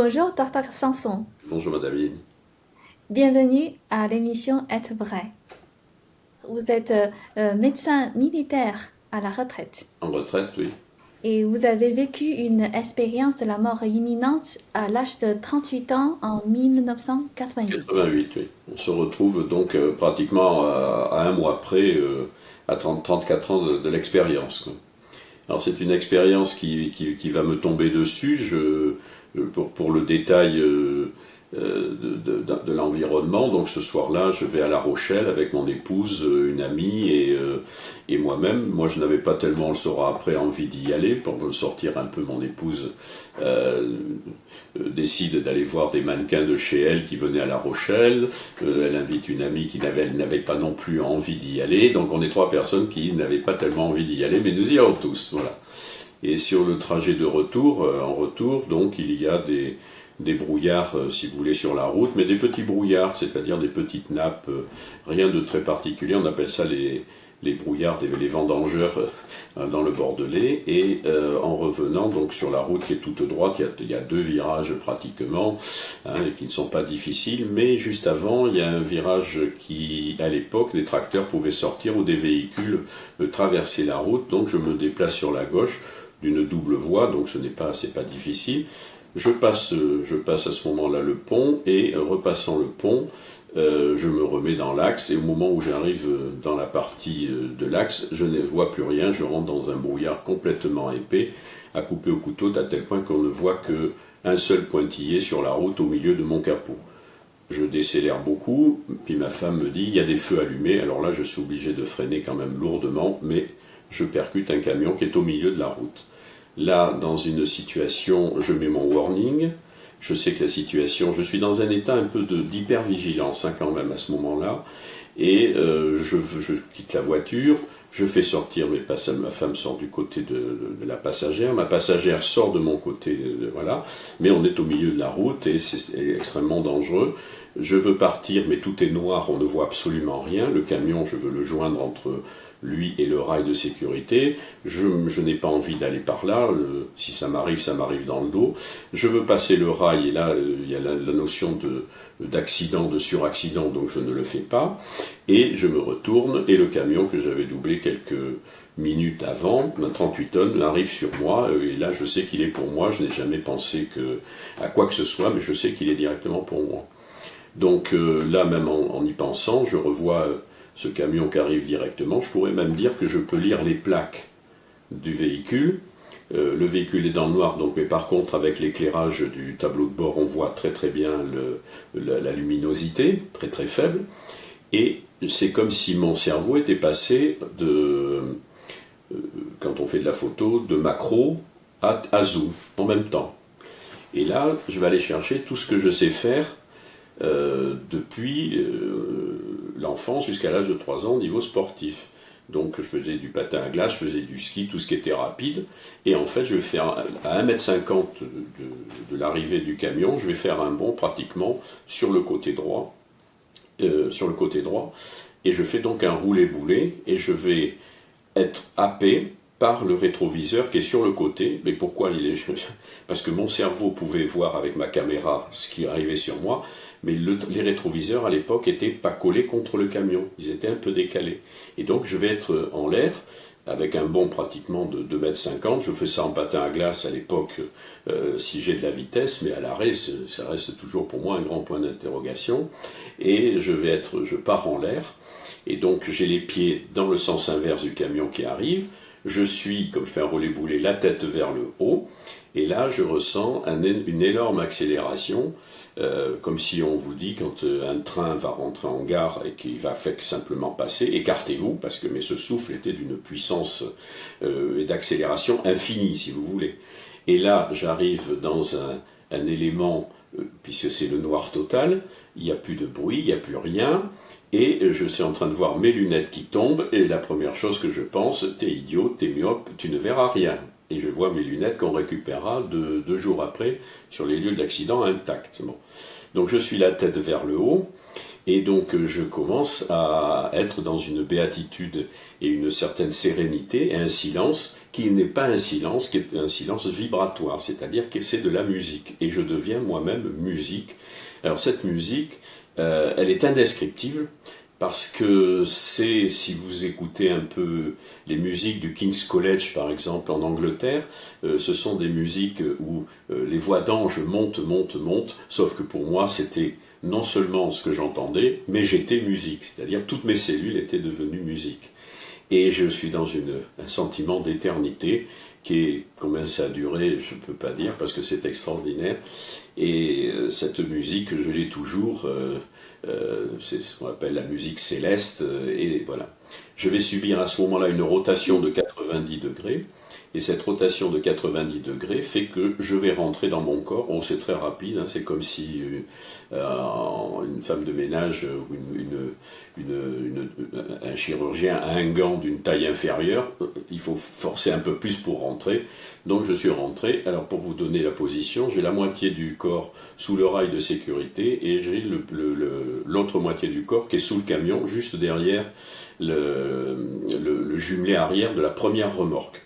Bonjour, Dr Sanson. Bonjour Madame Yin. Bienvenue à l'émission Être vrai. Vous êtes médecin militaire à la retraite En retraite, oui. et vous avez vécu une expérience de la mort imminente à l'âge de 38 ans en 1988. 88, oui. On se retrouve donc pratiquement à un mois près, à 34 ans de l'expérience, quoi. Alors c'est une expérience qui va me tomber dessus. Pour le détail de l'environnement, donc ce soir-là, je vais à La Rochelle avec mon épouse, une amie et moi-même. Moi, je n'avais pas tellement, on le saura après, envie d'y aller. Pour me sortir un peu, mon épouse décide d'aller voir des mannequins de chez elle qui venaient à La Rochelle. Elle invite une amie qui n'avait pas non plus envie d'y aller. Donc on est trois personnes qui n'avaient pas tellement envie d'y aller, mais nous y allons tous. Voilà. Et sur le trajet de retour, en retour, donc il y a des brouillards, si vous voulez, sur la route, mais des petits brouillards, c'est-à-dire des petites nappes, rien de très particulier. On appelle ça les brouillards, les vendangeurs dans le Bordelais. Et en revenant donc sur la route qui est toute droite, il y a deux virages pratiquement, hein, qui ne sont pas difficiles, mais juste avant, il y a un virage qui, à l'époque, les tracteurs pouvaient sortir ou des véhicules traverser la route. Donc je me déplace sur la gauche d'une double voie, donc c'est pas difficile. Je passe à ce moment-là le pont et repassant le pont, je me remets dans l'axe et au moment où j'arrive dans la partie de l'axe, je ne vois plus rien, je rentre dans un brouillard complètement épais, à couper au couteau, à tel point qu'on ne voit qu'un seul pointillé sur la route au milieu de mon capot. Je décélère beaucoup, puis ma femme me dit il y a des feux allumés, alors là je suis obligé de freiner quand même lourdement, mais je percute un camion qui est au milieu de la route. Là, dans une situation, je mets mon warning, je sais que la situation, je suis dans un état un peu d'hypervigilance hein, quand même à ce moment-là, et je quitte la voiture, je fais sortir ma femme sort du côté de la passagère, ma passagère sort de mon côté, voilà, mais on est au milieu de la route et c'est extrêmement dangereux. Je veux partir, mais tout est noir, on ne voit absolument rien. Le camion, je veux le joindre entre lui et le rail de sécurité. Je n'ai pas envie d'aller par là. Si ça m'arrive dans le dos. Je veux passer le rail, et là, il y a la notion d'accident, de suraccident, donc je ne le fais pas. Et je me retourne, et le camion que j'avais doublé quelques minutes avant, 38 tonnes, arrive sur moi, et là, je sais qu'il est pour moi. Je n'ai jamais pensé à quoi que ce soit, mais je sais qu'il est directement pour moi. Donc là, même en y pensant, je revois ce camion qui arrive directement. Je pourrais même dire que je peux lire les plaques du véhicule. Le véhicule est dans le noir, donc, mais par contre, avec l'éclairage du tableau de bord, on voit très très bien la luminosité, très très faible. Et c'est comme si mon cerveau était passé quand on fait de la photo, de macro à zoom en même temps. Et là, je vais aller chercher tout ce que je sais faire depuis l'enfance jusqu'à l'âge de 3 ans au niveau sportif. Donc je faisais du patin à glace, je faisais du ski, tout ce qui était rapide. Et en fait, je vais faire à 1,50 m de l'arrivée du camion, je vais faire un bond pratiquement sur le côté droit. Et je fais donc un roulé-boulé et je vais être happé par le rétroviseur qui est sur le côté. Mais pourquoi il est... Parce que mon cerveau pouvait voir avec ma caméra ce qui arrivait sur moi, mais les rétroviseurs à l'époque n'étaient pas collés contre le camion, ils étaient un peu décalés. Et donc je vais être en l'air, avec un bond pratiquement de 2,50 m. Je fais ça en patin à glace à l'époque, si j'ai de la vitesse, mais à l'arrêt, ça reste toujours pour moi un grand point d'interrogation. Et je pars en l'air, et donc j'ai les pieds dans le sens inverse du camion qui arrive. Je suis, comme je fais un roulé-boulé, la tête vers le haut, et là je ressens une énorme accélération, comme si on vous dit quand un train va rentrer en gare et qu'il va faire simplement passer, écartez-vous, parce que mais ce souffle était d'une puissance et d'accélération infinie, si vous voulez. Et là j'arrive dans un élément, puisque c'est le noir total, il n'y a plus de bruit, il n'y a plus rien, et je suis en train de voir mes lunettes qui tombent, et la première chose que je pense, t'es idiot, t'es myope, tu ne verras rien. Et je vois mes lunettes qu'on récupérera 2 jours après sur les lieux de l'accident intactes. Bon. Donc je suis la tête vers le haut, Et donc je commence à être dans une béatitude et une certaine sérénité et un silence qui n'est pas un silence, qui est un silence vibratoire, c'est-à-dire que c'est de la musique. Et je deviens moi-même musique. Alors cette musique, elle est indescriptible parce que c'est, si vous écoutez un peu les musiques du King's College par exemple en Angleterre, ce sont des musiques où les voix d'ange montent, montent, montent, sauf que pour moi c'était non seulement ce que j'entendais, mais j'étais musique, c'est-à-dire toutes mes cellules étaient devenues musique. Et je suis dans un sentiment d'éternité qui est, combien ça a duré, je ne peux pas dire, parce que c'est extraordinaire. Et cette musique, je l'ai toujours, c'est ce qu'on appelle la musique céleste, et voilà. Je vais subir à ce moment-là une rotation de 90 degrés, et cette rotation de 90 degrés fait que je vais rentrer dans mon corps. Oh, c'est très rapide, hein, c'est comme si une femme de ménage ou un chirurgien a un gant d'une taille inférieure, il faut forcer un peu plus pour rentrer. Donc je suis rentré. Alors pour vous donner la position, j'ai la moitié du corps sous le rail de sécurité et j'ai l'autre moitié du corps qui est sous le camion, juste derrière le jumelé arrière de la première remorque.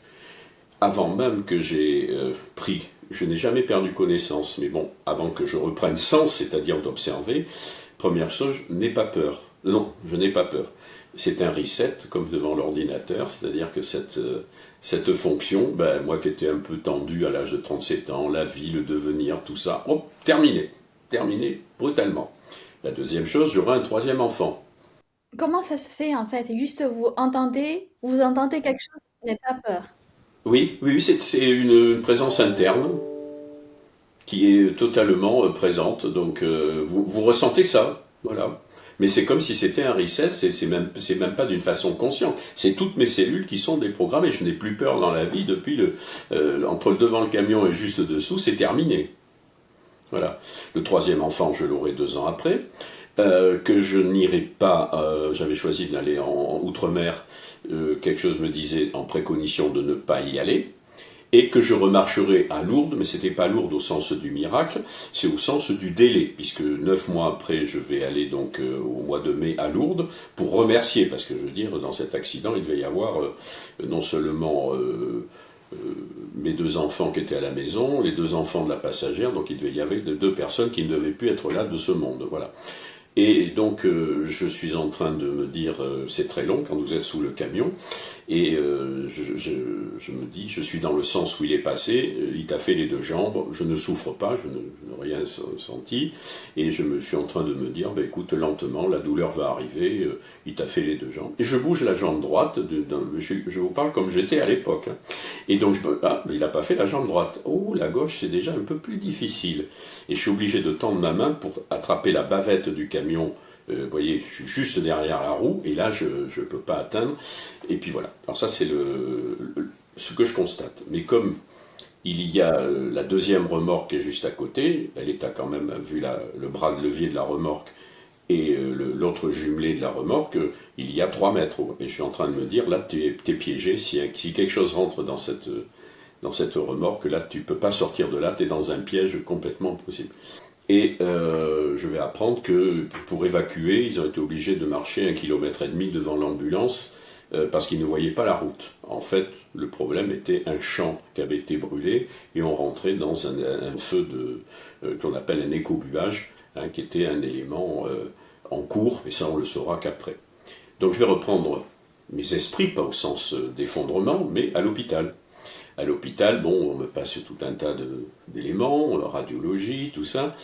Avant même que j'ai pris, je n'ai jamais perdu connaissance, mais bon, avant que je reprenne sens, c'est-à-dire d'observer, première chose, je n'ai pas peur. Non, je n'ai pas peur. C'est un reset, comme devant l'ordinateur, c'est-à-dire que cette fonction, ben, moi qui étais un peu tendu à l'âge de 37 ans, la vie, le devenir, tout ça, hop, terminé, brutalement. La deuxième chose, j'aurai un troisième enfant. Comment ça se fait en fait? Juste vous entendez quelque chose, vous n'avez pas peur. Oui, c'est une présence interne qui est totalement présente. Donc vous ressentez ça, voilà. Mais c'est comme si c'était un reset, c'est même pas d'une façon consciente. C'est toutes mes cellules qui sont déprogrammées. Je n'ai plus peur dans la vie depuis entre le devant le camion et juste dessous, c'est terminé. Voilà. Le troisième enfant, je l'aurai 2 ans après. Que je n'irai pas, j'avais choisi d'aller en outre-mer, quelque chose me disait en préconition de ne pas y aller et que je remarcherai à Lourdes, mais c'était pas Lourdes au sens du miracle, c'est au sens du délai, puisque 9 mois après, je vais aller donc au mois de mai à Lourdes pour remercier, parce que je veux dire, dans cet accident, il devait y avoir non seulement mes 2 enfants qui étaient à la maison, les 2 enfants de la passagère, donc il devait y avoir 2 personnes qui ne devaient plus être là de ce monde, voilà. Et donc je suis en train de me dire, c'est très long quand vous êtes sous le camion, et je me dis, je suis dans le sens où il est passé, il t'a fait les 2 jambes, je ne souffre pas, je n'ai rien senti, et je me suis en train de me dire, bah, écoute, lentement, la douleur va arriver, il t'a fait les 2 jambes. Et je bouge la jambe droite, je vous parle comme j'étais à l'époque, hein. Et donc mais il n'a pas fait la jambe droite. Oh, la gauche, c'est déjà un peu plus difficile. Et je suis obligé de tendre ma main pour attraper la bavette du camion. Vous voyez, je suis juste derrière la roue, et là, je ne peux pas atteindre. Et puis voilà. Alors ça, c'est ce que je constate. Mais comme il y a la deuxième remorque qui est juste à côté, elle est à quand même, vu le bras de levier de la remorque, et l'autre jumelé de la remorque, il y a 3 mètres. Et je suis en train de me dire, là, tu es piégé, si quelque chose rentre dans cette remorque, là, tu ne peux pas sortir de là, tu es dans un piège complètement impossible. Et je vais apprendre que pour évacuer, ils ont été obligés de marcher 1,5 km devant l'ambulance parce qu'ils ne voyaient pas la route. En fait, le problème était un champ qui avait été brûlé et on rentrait dans un feu qu'on appelle un écobuage, hein, qui était un élément en cours, mais ça on le saura qu'après. Donc je vais reprendre mes esprits, pas au sens d'effondrement, mais à l'hôpital. À l'hôpital, bon, on me passe tout un tas d'éléments, radiologie, tout ça.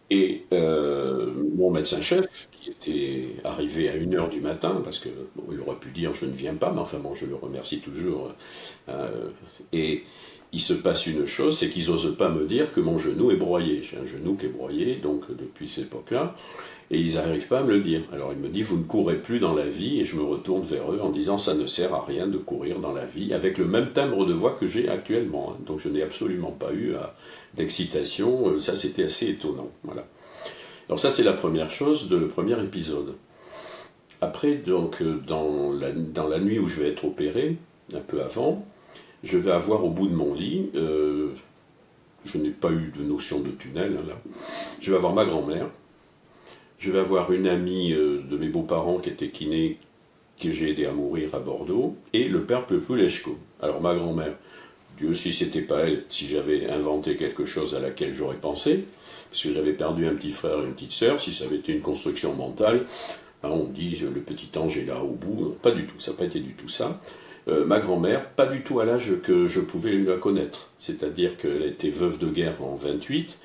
Et mon médecin-chef, qui était arrivé à 1 h du matin, parce que bon, il aurait pu dire je ne viens pas, mais enfin bon, je le remercie toujours. Et il se passe une chose, c'est qu'ils n'osent pas me dire que mon genou est broyé. J'ai un genou qui est broyé, donc depuis cette époque-là, et ils n'arrivent pas à me le dire. Alors il me dit vous ne courez plus dans la vie, et je me retourne vers eux en disant ça ne sert à rien de courir dans la vie, avec le même timbre de voix que j'ai actuellement. Hein. Donc je n'ai absolument pas eu d'excitation, ça c'était assez étonnant. Voilà. Alors ça c'est la première chose, le premier épisode. Après, donc, dans la nuit où je vais être opéré, un peu avant, je vais avoir au bout de mon lit, je n'ai pas eu de notion de tunnel, hein, là, je vais avoir ma grand-mère, je vais avoir une amie de mes beaux-parents qui était kiné, que j'ai aidé à mourir à Bordeaux, et le père Populescu. Alors ma grand-mère, Dieu si c'était pas elle, si j'avais inventé quelque chose à laquelle j'aurais pensé, parce que j'avais perdu un petit frère et une petite sœur, si ça avait été une construction mentale, hein, on dit le petit ange est là au bout, pas du tout, ça n'a pas été du tout ça. Ma grand-mère, pas du tout à l'âge que je pouvais la connaître, c'est-à-dire qu'elle était veuve de guerre en 28,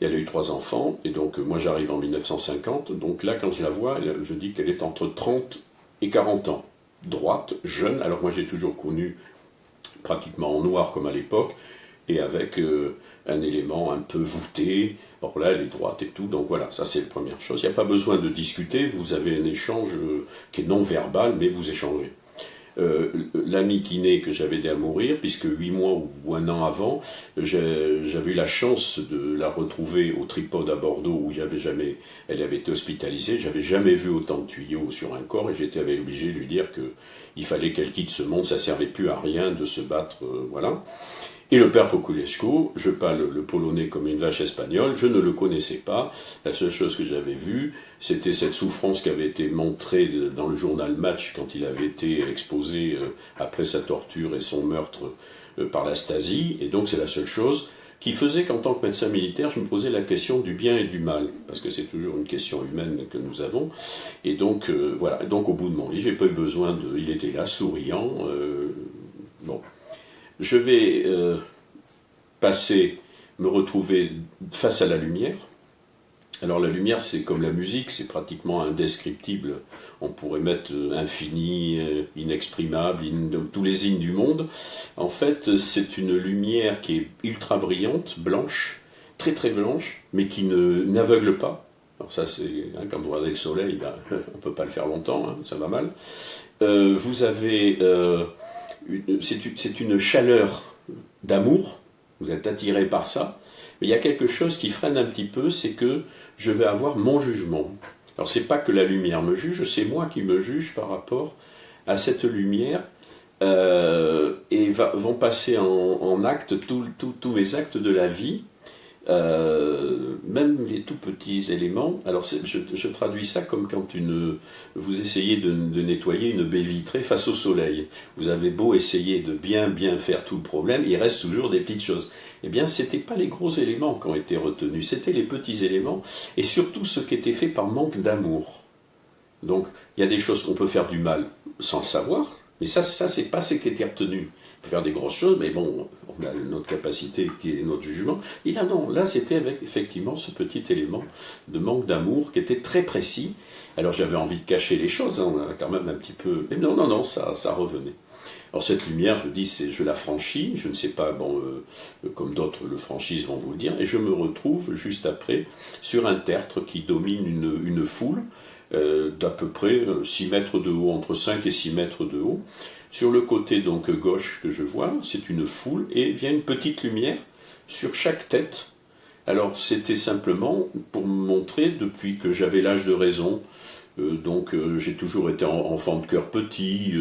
elle a eu 3 enfants, et donc moi j'arrive en 1950, donc là quand je la vois, je dis qu'elle est entre 30 et 40 ans, droite, jeune, alors moi j'ai toujours connu pratiquement en noir comme à l'époque, et avec un élément un peu voûté. Or là, elle est droite et tout, donc voilà, ça c'est la première chose. Il n'y a pas besoin de discuter, vous avez un échange qui est non verbal, mais vous échangez. L'ami kiné que j'avais aidé à mourir, puisque 8 mois ou 1 an avant, j'avais eu la chance de la retrouver au Tripode à Bordeaux, où elle avait été hospitalisée, j'avais jamais vu autant de tuyaux sur un corps, et j'étais obligé de lui dire qu'il fallait qu'elle quitte ce monde, ça servait plus à rien de se battre, voilà. Et le père Populescu, je parle le polonais comme une vache espagnole, je ne le connaissais pas. La seule chose que j'avais vue, c'était cette souffrance qui avait été montrée dans le journal Match quand il avait été exposé après sa torture et son meurtre par la Stasi. Et donc c'est la seule chose qui faisait qu'en tant que médecin militaire, je me posais la question du bien et du mal, parce que c'est toujours une question humaine que nous avons. Et donc voilà, donc au bout de mon lit, j'ai pas eu besoin de... Il était là, souriant, bon... Je vais me retrouver face à la lumière. Alors la lumière, c'est comme la musique, c'est pratiquement indescriptible. On pourrait mettre infini, inexprimable, tous les signes du monde. En fait, c'est une lumière qui est ultra brillante, blanche, très très blanche, mais qui n'aveugle pas. Alors ça, c'est hein, quand vous regardez le soleil, ben, on ne peut pas le faire longtemps, hein, ça va mal. Vous avez... c'est une chaleur d'amour, vous êtes attiré par ça, mais il y a quelque chose qui freine un petit peu, c'est que je vais avoir mon jugement. Alors c'est pas que la lumière me juge, c'est moi qui me juge par rapport à cette lumière, et vont passer en acte tous mes actes de la vie, même les tout petits éléments. Alors je traduis ça comme quand vous essayez de nettoyer une baie vitrée face au soleil. Vous avez beau essayer de bien faire tout le problème, il reste toujours des petites choses. Eh bien, c'était pas les gros éléments qui ont été retenus, c'était les petits éléments, et surtout ce qui était fait par manque d'amour. Donc, il y a des choses qu'on peut faire du mal sans le savoir, mais ça c'est pas ce qui était retenu. On peut faire des grosses choses, mais bon, on a notre capacité qui est notre jugement. Et là, non, là, c'était avec effectivement ce petit élément de manque d'amour qui était très précis. Alors, j'avais envie de cacher les choses, hein, on a quand même un petit peu... Mais non, ça revenait. Alors, cette lumière, je dis, je la franchis, je ne sais pas, bon, comme d'autres le franchissent vont vous le dire, et je me retrouve juste après sur un tertre qui domine une foule, d'à peu près 6 mètres de haut, entre 5 et 6 mètres de haut. Sur le côté donc gauche que je vois, c'est une foule et vient une petite lumière sur chaque tête. Alors c'était simplement pour me montrer, depuis que j'avais l'âge de raison, j'ai toujours été enfant de cœur petit,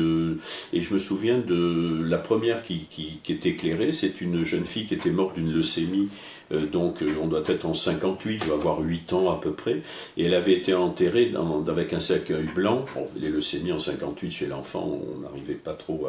et je me souviens de la première qui est éclairée, c'est une jeune fille qui était morte d'une leucémie, on doit être en 58, je dois avoir 8 ans à peu près, et elle avait été enterrée avec un cercueil blanc. Bon, les leucémies en 58 chez l'enfant, on n'arrivait pas trop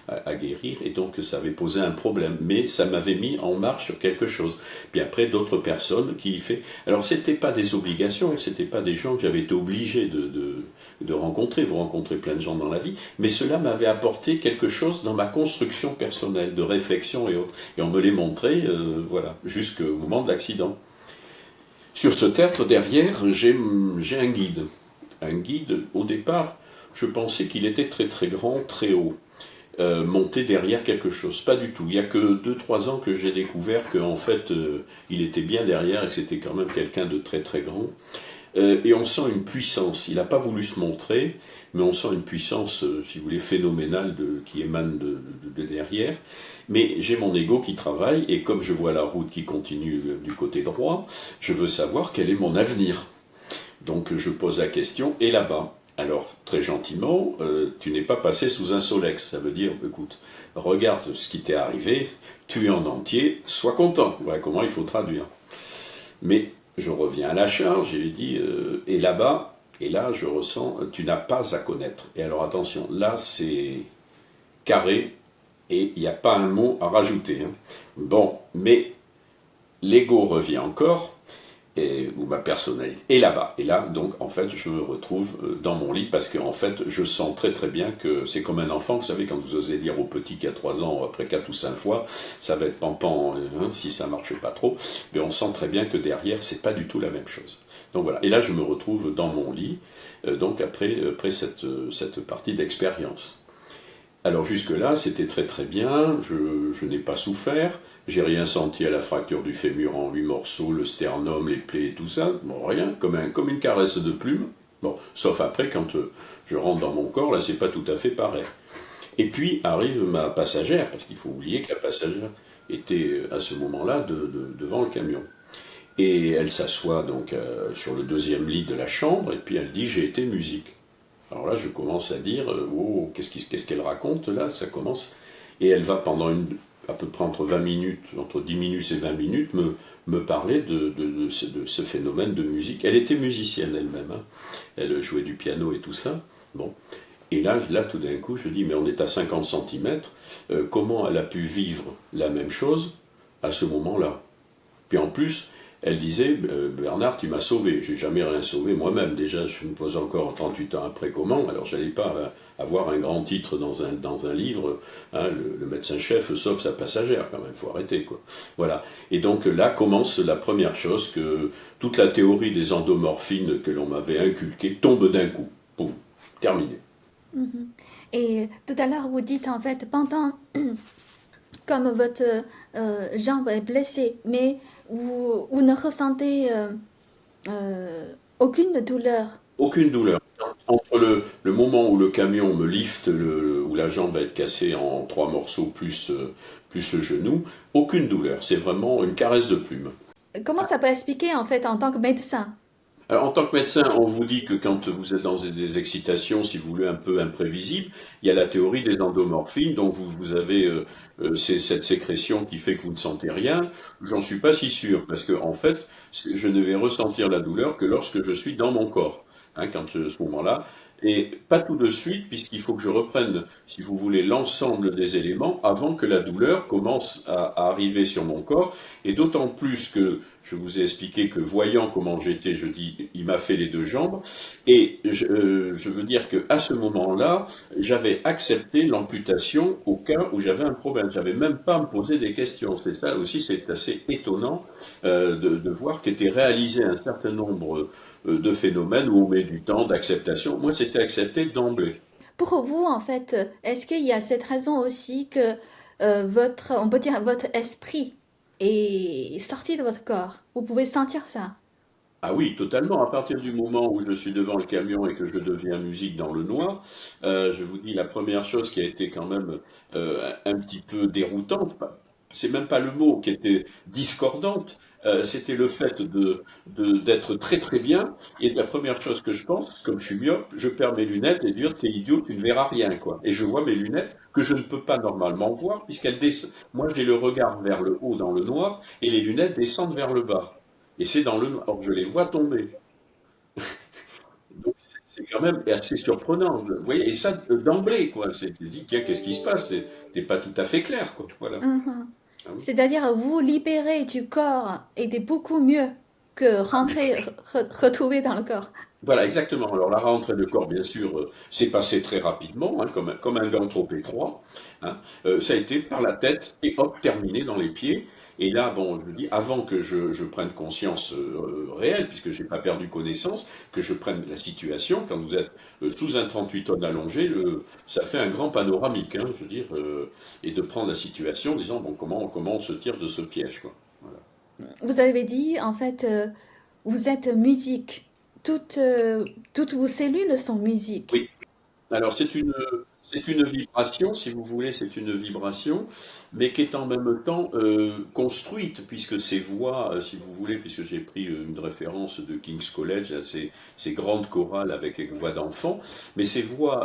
à guérir, et donc ça avait posé un problème, mais ça m'avait mis en marche sur quelque chose. Puis après, d'autres personnes qui fait... Alors c'était pas des obligations, c'était pas des gens que j'avais été obligé de rencontrer, vous rencontrez plein de gens dans la vie, mais cela m'avait apporté quelque chose dans ma construction personnelle, de réflexion et autres. Et on me les montrait, voilà, jusqu'au moment de l'accident. Sur ce tertre, derrière, j'ai un guide. Un guide, au départ, je pensais qu'il était très très grand, très haut, monté derrière quelque chose. Pas du tout. Il n'y a que 2-3 ans que j'ai découvert qu'en fait, il était bien derrière et que c'était quand même quelqu'un de très très grand. Et on sent une puissance. Il n'a pas voulu se montrer, mais on sent une puissance, si vous voulez, phénoménale qui émane de derrière. Mais j'ai mon ego qui travaille, et comme je vois la route qui continue du côté droit, je veux savoir quel est mon avenir. Donc je pose la question, et là-bas? Alors, très gentiment, tu n'es pas passé sous un solex. Ça veut dire, écoute, regarde ce qui t'est arrivé, tu es en entier, sois content. Voilà comment il faut traduire. Mais je reviens à la charge et lui dis, et là-bas, et là, je ressens, tu n'as pas à connaître. Et alors attention, là, c'est carré et il n'y a pas un mot à rajouter, hein. Bon, mais l'ego revient encore, ou ma personnalité est là-bas. Et là, donc, en fait, je me retrouve dans mon lit parce que, en fait, je sens très très bien que c'est comme un enfant. Vous savez, quand vous osez dire au petit qui a 3 ans, après 4 ou 5 fois, ça va être pampan, hein, si ça marche pas trop. Mais on sent très bien que derrière, c'est pas du tout la même chose. Donc voilà. Et là, je me retrouve dans mon lit, donc après cette partie d'expérience. Alors jusque-là, c'était très très bien, je n'ai pas souffert, j'ai rien senti à la fracture du fémur en 8 morceaux, le sternum, les plaies et tout ça, bon rien, comme une caresse de plume. Bon, sauf après quand je rentre dans mon corps, là c'est pas tout à fait pareil. Et puis arrive ma passagère, parce qu'il faut oublier que la passagère était à ce moment-là devant le camion. Et elle s'assoit donc sur le deuxième lit de la chambre, et puis elle dit j'ai été musique. Alors là, je commence à dire, oh, qu'est-ce qu'elle raconte là? Ça commence. Et elle va pendant à peu près entre 20 minutes, entre 10 minutes et 20 minutes, me parler de ce phénomène de musique. Elle était musicienne elle-même, hein. Elle jouait du piano et tout ça. Bon. Et là, tout d'un coup, je dis, mais on est à 50 centimètres, comment elle a pu vivre la même chose à ce moment-là? Puis en plus, elle disait, Bernard, tu m'as sauvé. J'ai jamais rien sauvé moi-même. Déjà, je me pose encore 38 ans après comment. Alors, j'allais pas avoir un grand titre dans un livre, hein, le médecin-chef sauve sa passagère, quand même. Faut arrêter, quoi. Voilà. Et donc, là commence la première chose que toute la théorie des endomorphines que l'on m'avait inculquée tombe d'un coup. Pouf, terminé. Mhm. Et tout à l'heure, vous dites en fait, pendant, comme votre jambe est blessée, mais vous ne ressentez aucune douleur. Aucune douleur. Entre le moment où le camion me lifte, où la jambe va être cassée en 3 morceaux plus le genou, aucune douleur. C'est vraiment une caresse de plume. Comment ça peut expliquer en fait en tant que médecin? Alors, en tant que médecin, on vous dit que quand vous êtes dans des excitations, si vous voulez, un peu imprévisibles, il y a la théorie des endomorphines, donc vous avez cette sécrétion qui fait que vous ne sentez rien. J'en suis pas si sûr, parce que en fait, je ne vais ressentir la douleur que lorsque je suis dans mon corps, hein, ce moment-là, et pas tout de suite, puisqu'il faut que je reprenne, si vous voulez, l'ensemble des éléments avant que la douleur commence à arriver sur mon corps, et d'autant plus que je vous ai expliqué que voyant comment j'étais, je dis, il m'a fait les 2 jambes. Et je veux dire qu'à ce moment-là, j'avais accepté l'amputation au cas où j'avais un problème. J'avais même pas à me poser des questions. C'est ça aussi, c'est assez étonnant de voir qu'étaient réalisés un certain nombre de phénomènes où on met du temps d'acceptation. Moi, c'était accepté d'emblée. Pour vous, en fait, est-ce qu'il y a cette raison aussi que votre, on peut dire, votre esprit est sorti de votre corps? Vous pouvez sentir ça. Ah oui, totalement. À partir du moment où je suis devant le camion et que je deviens musique dans le noir, je vous dis la première chose qui a été quand même un petit peu déroutante, c'est même pas le mot qui était discordante, c'était le fait d'être très très bien. Et la première chose que je pense, comme je suis myope, je perds mes lunettes et dire t'es idiot, tu ne verras rien quoi. Et je vois mes lunettes que je ne peux pas normalement voir puisqu'elles descendent. Moi j'ai le regard vers le haut dans le noir et les lunettes descendent vers le bas. Et c'est dans le noir. Or, je les vois tomber. Donc, c'est quand même assez surprenant. Vous voyez, et ça, d'emblée, quoi. Tu te dis, tiens, qu'est-ce qui se passe? T'es pas tout à fait clair, quoi. Voilà. Mhm. Ah oui. C'est-à-dire, vous libérer du corps était beaucoup mieux que rentrer, retrouver dans le corps. Voilà, exactement. Alors, la rentrée de corps, bien sûr, s'est passée très rapidement, hein, comme un gant trop étroit, hein. Ça a été par la tête et hop, terminé dans les pieds. Et là, bon, je vous dis, avant que je prenne conscience réelle, puisque j'ai pas perdu connaissance, que je prenne la situation, quand vous êtes sous un 38 tonnes allongé, ça fait un grand panoramique, hein, je veux dire, et de prendre la situation en disant, bon, comment on se tire de ce piège, quoi. Voilà. Vous avez dit, en fait, vous êtes musique. Toutes vos cellules sont musique. Oui. Alors, C'est une vibration, si vous voulez, c'est une vibration, mais qui est en même temps construite, puisque ces voix, si vous voulez, puisque j'ai pris une référence de King's College, à ces grandes chorales avec les voix d'enfants, mais ces voix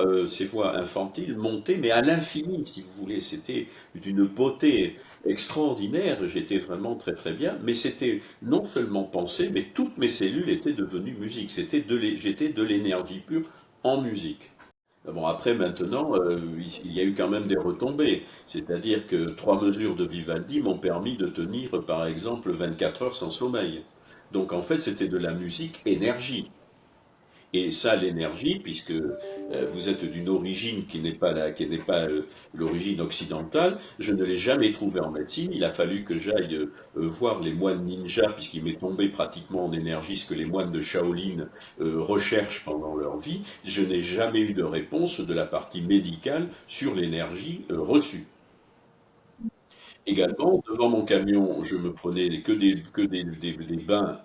infantiles montaient, mais à l'infini, si vous voulez, c'était d'une beauté extraordinaire, j'étais vraiment très très bien, mais c'était non seulement pensé, mais toutes mes cellules étaient devenues musique, j'étais de l'énergie pure en musique. Bon, après, maintenant, il y a eu quand même des retombées. C'est-à-dire que 3 mesures de Vivaldi m'ont permis de tenir, par exemple, 24 heures sans sommeil. Donc, en fait, c'était de la musique énergie. Et ça, l'énergie, puisque vous êtes d'une origine qui n'est pas l'origine occidentale, je ne l'ai jamais trouvé en médecine. Il a fallu que j'aille voir les moines ninjas, puisqu'il m'est tombé pratiquement en énergie ce que les moines de Shaolin recherchent pendant leur vie. Je n'ai jamais eu de réponse de la partie médicale sur l'énergie reçue. Également, devant mon camion, je me prenais des bains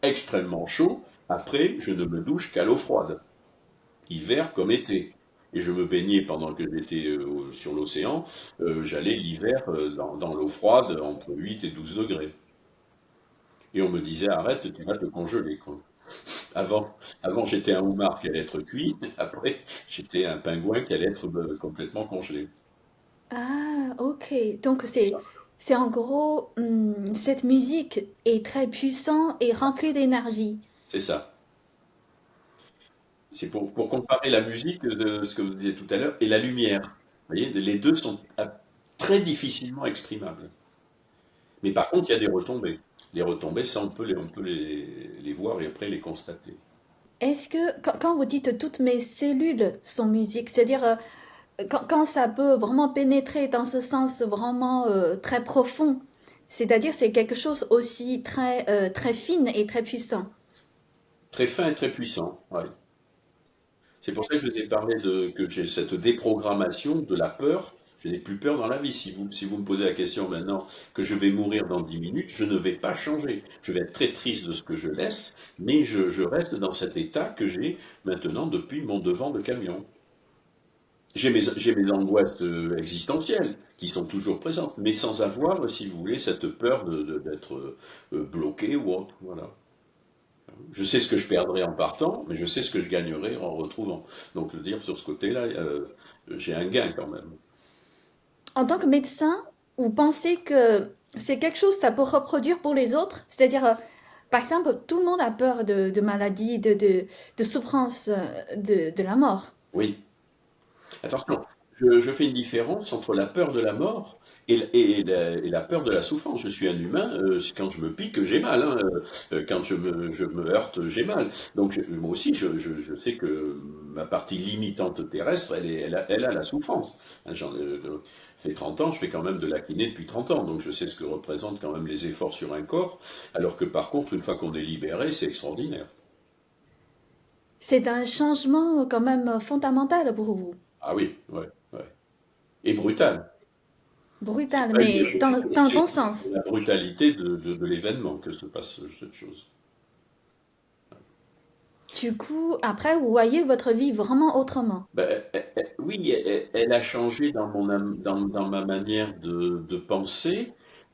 extrêmement chauds. Après, je ne me douche qu'à l'eau froide, hiver comme été. Et je me baignais pendant que j'étais sur l'océan. J'allais l'hiver dans l'eau froide entre 8 et 12 degrés. Et on me disait, arrête, tu vas te congeler, quoi. Avant j'étais un homard qui allait être cuit. Après, j'étais un pingouin qui allait être complètement congelé. Ah, ok. Donc c'est en gros, cette musique est très puissante et remplie d'énergie. C'est ça. C'est pour comparer la musique de ce que vous disiez tout à l'heure et la lumière. Vous voyez, les deux sont très difficilement exprimables. Mais par contre, il y a des retombées. Les retombées, ça, on peut les voir et après les constater. Est-ce que quand vous dites toutes mes cellules sont musique, c'est-à-dire quand ça peut vraiment pénétrer dans ce sens vraiment très profond, c'est-à-dire c'est quelque chose aussi très fine et très puissant. Très fin et très puissant. Ouais. C'est pour ça que je vous ai parlé que j'ai cette déprogrammation de la peur. Je n'ai plus peur dans la vie. Si vous me posez la question maintenant que je vais mourir dans 10 minutes, je ne vais pas changer. Je vais être très triste de ce que je laisse, mais je reste dans cet état que j'ai maintenant depuis mon devant de camion. J'ai mes angoisses existentielles qui sont toujours présentes, mais sans avoir, si vous voulez, cette peur d'être bloqué ou autre. Voilà. Je sais ce que je perdrai en partant, mais je sais ce que je gagnerai en retrouvant. Donc le dire sur ce côté-là, j'ai un gain quand même. En tant que médecin, vous pensez que c'est quelque chose que ça peut reproduire pour les autres? C'est-à-dire, par exemple, tout le monde a peur de maladies, de souffrances, de la mort. Oui. Attention, je fais une différence entre la peur de la mort et la peur de la souffrance. Je suis un humain, quand je me pique, j'ai mal, hein, quand je me heurte, j'ai mal. Donc moi aussi, je sais que ma partie limitante terrestre, elle a la souffrance. Hein, fait 30 ans, je fais quand même de la kiné depuis 30 ans, donc je sais ce que représentent quand même les efforts sur un corps, alors que par contre, une fois qu'on est libéré, c'est extraordinaire. C'est un changement quand même fondamental pour vous. Ah oui, ouais, ouais. Et brutal. C'est Brutal, pas une- mais dans le bon c'est sens. la brutalité de l'événement que se passe cette chose. Du coup, après, vous voyez votre vie vraiment autrement. Ben, oui, elle a changé dans dans ma manière de penser,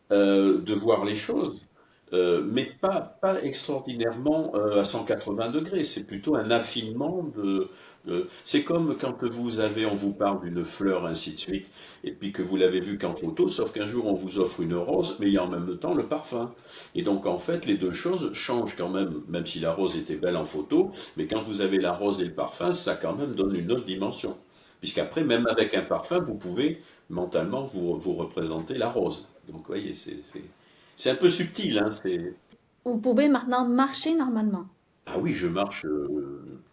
de voir les choses, mais pas extraordinairement à 180 degrés. C'est plutôt un affinement c'est comme quand on vous parle d'une fleur, ainsi de suite, et puis que vous l'avez vue qu'en photo, sauf qu'un jour on vous offre une rose, mais il y a en même temps le parfum. Et donc en fait, les deux choses changent quand même, même si la rose était belle en photo, mais quand vous avez la rose et le parfum, ça quand même donne une autre dimension. Puisqu'après, même avec un parfum, vous pouvez mentalement vous représenter la rose. Donc, vous voyez, c'est un peu subtil, hein, Vous pouvez maintenant marcher normalement. Ah oui, je marche.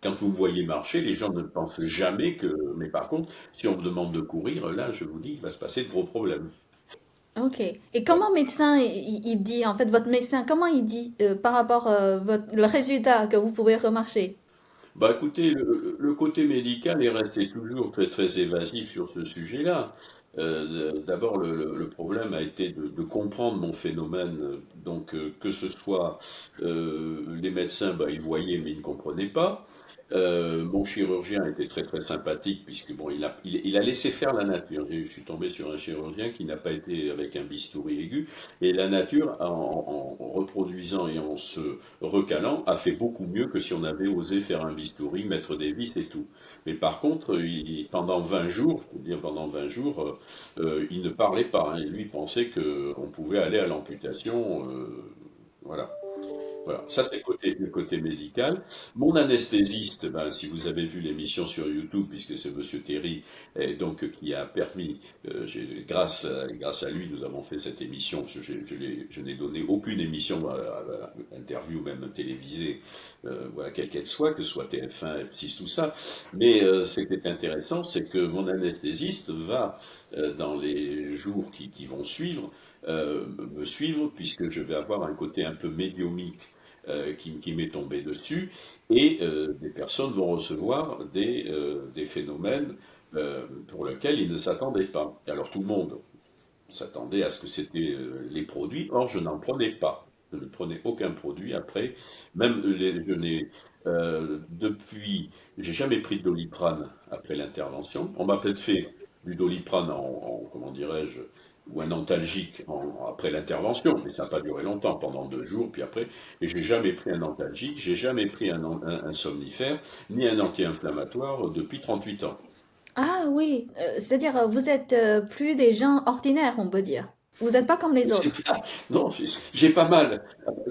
Quand vous me voyez marcher, les gens ne pensent jamais que. Mais par contre, si on me demande de courir, là, je vous dis, il va se passer de gros problèmes. Ok. Et comment médecin, il dit, en fait, votre médecin, comment il dit par rapport le résultat que vous pouvez remarcher? Bah écoutez, le côté médical est resté toujours très très évasif sur ce sujet-là. D'abord, le problème a été de comprendre mon phénomène, donc que ce soit les médecins, bah, ils voyaient mais ils ne comprenaient pas. Mon chirurgien était très très sympathique puisque bon, il a laissé faire la nature. Je suis tombé sur un chirurgien qui n'a pas été avec un bistouri aigu et la nature, en reproduisant et en se recalant, a fait beaucoup mieux que si on avait osé faire un bistouri, mettre des vis et tout. Mais par contre, pendant 20 jours, je peux dire pendant 20 jours, il ne parlait pas, hein, et lui pensait que on pouvait aller à l'amputation. Voilà. Voilà, ça c'est le côté médical. Mon anesthésiste, ben, si vous avez vu l'émission sur YouTube, puisque c'est Monsieur Terry, donc qui a permis, grâce à lui, nous avons fait cette émission. Je n'ai donné aucune émission, interview même télévisée, voilà, quelle qu'elle soit, que ce soit TF1, F6, tout ça. Mais ce qui est intéressant, c'est que mon anesthésiste va, dans les jours qui vont suivre, me suivre, puisque je vais avoir un côté un peu médiumique qui m'est tombé dessus, et des personnes vont recevoir des phénomènes pour lesquels ils ne s'attendaient pas. Alors tout le monde s'attendait à ce que c'était les produits, or je n'en prenais pas. Je ne prenais aucun produit après, même je n'ai depuis, j'ai jamais pris de Doliprane après l'intervention. On m'a peut-être fait du Doliprane comment dirais-je, ou un antalgique après l'intervention, mais ça n'a pas duré longtemps, pendant 2 jours, puis après, et j'ai jamais pris un antalgique, j'ai jamais pris un somnifère, ni un anti-inflammatoire depuis 38 ans. Ah oui, c'est-à-dire vous êtes plus des gens ordinaires, on peut dire. Vous n'êtes pas comme les autres. C'est pas- Non, j'ai pas mal.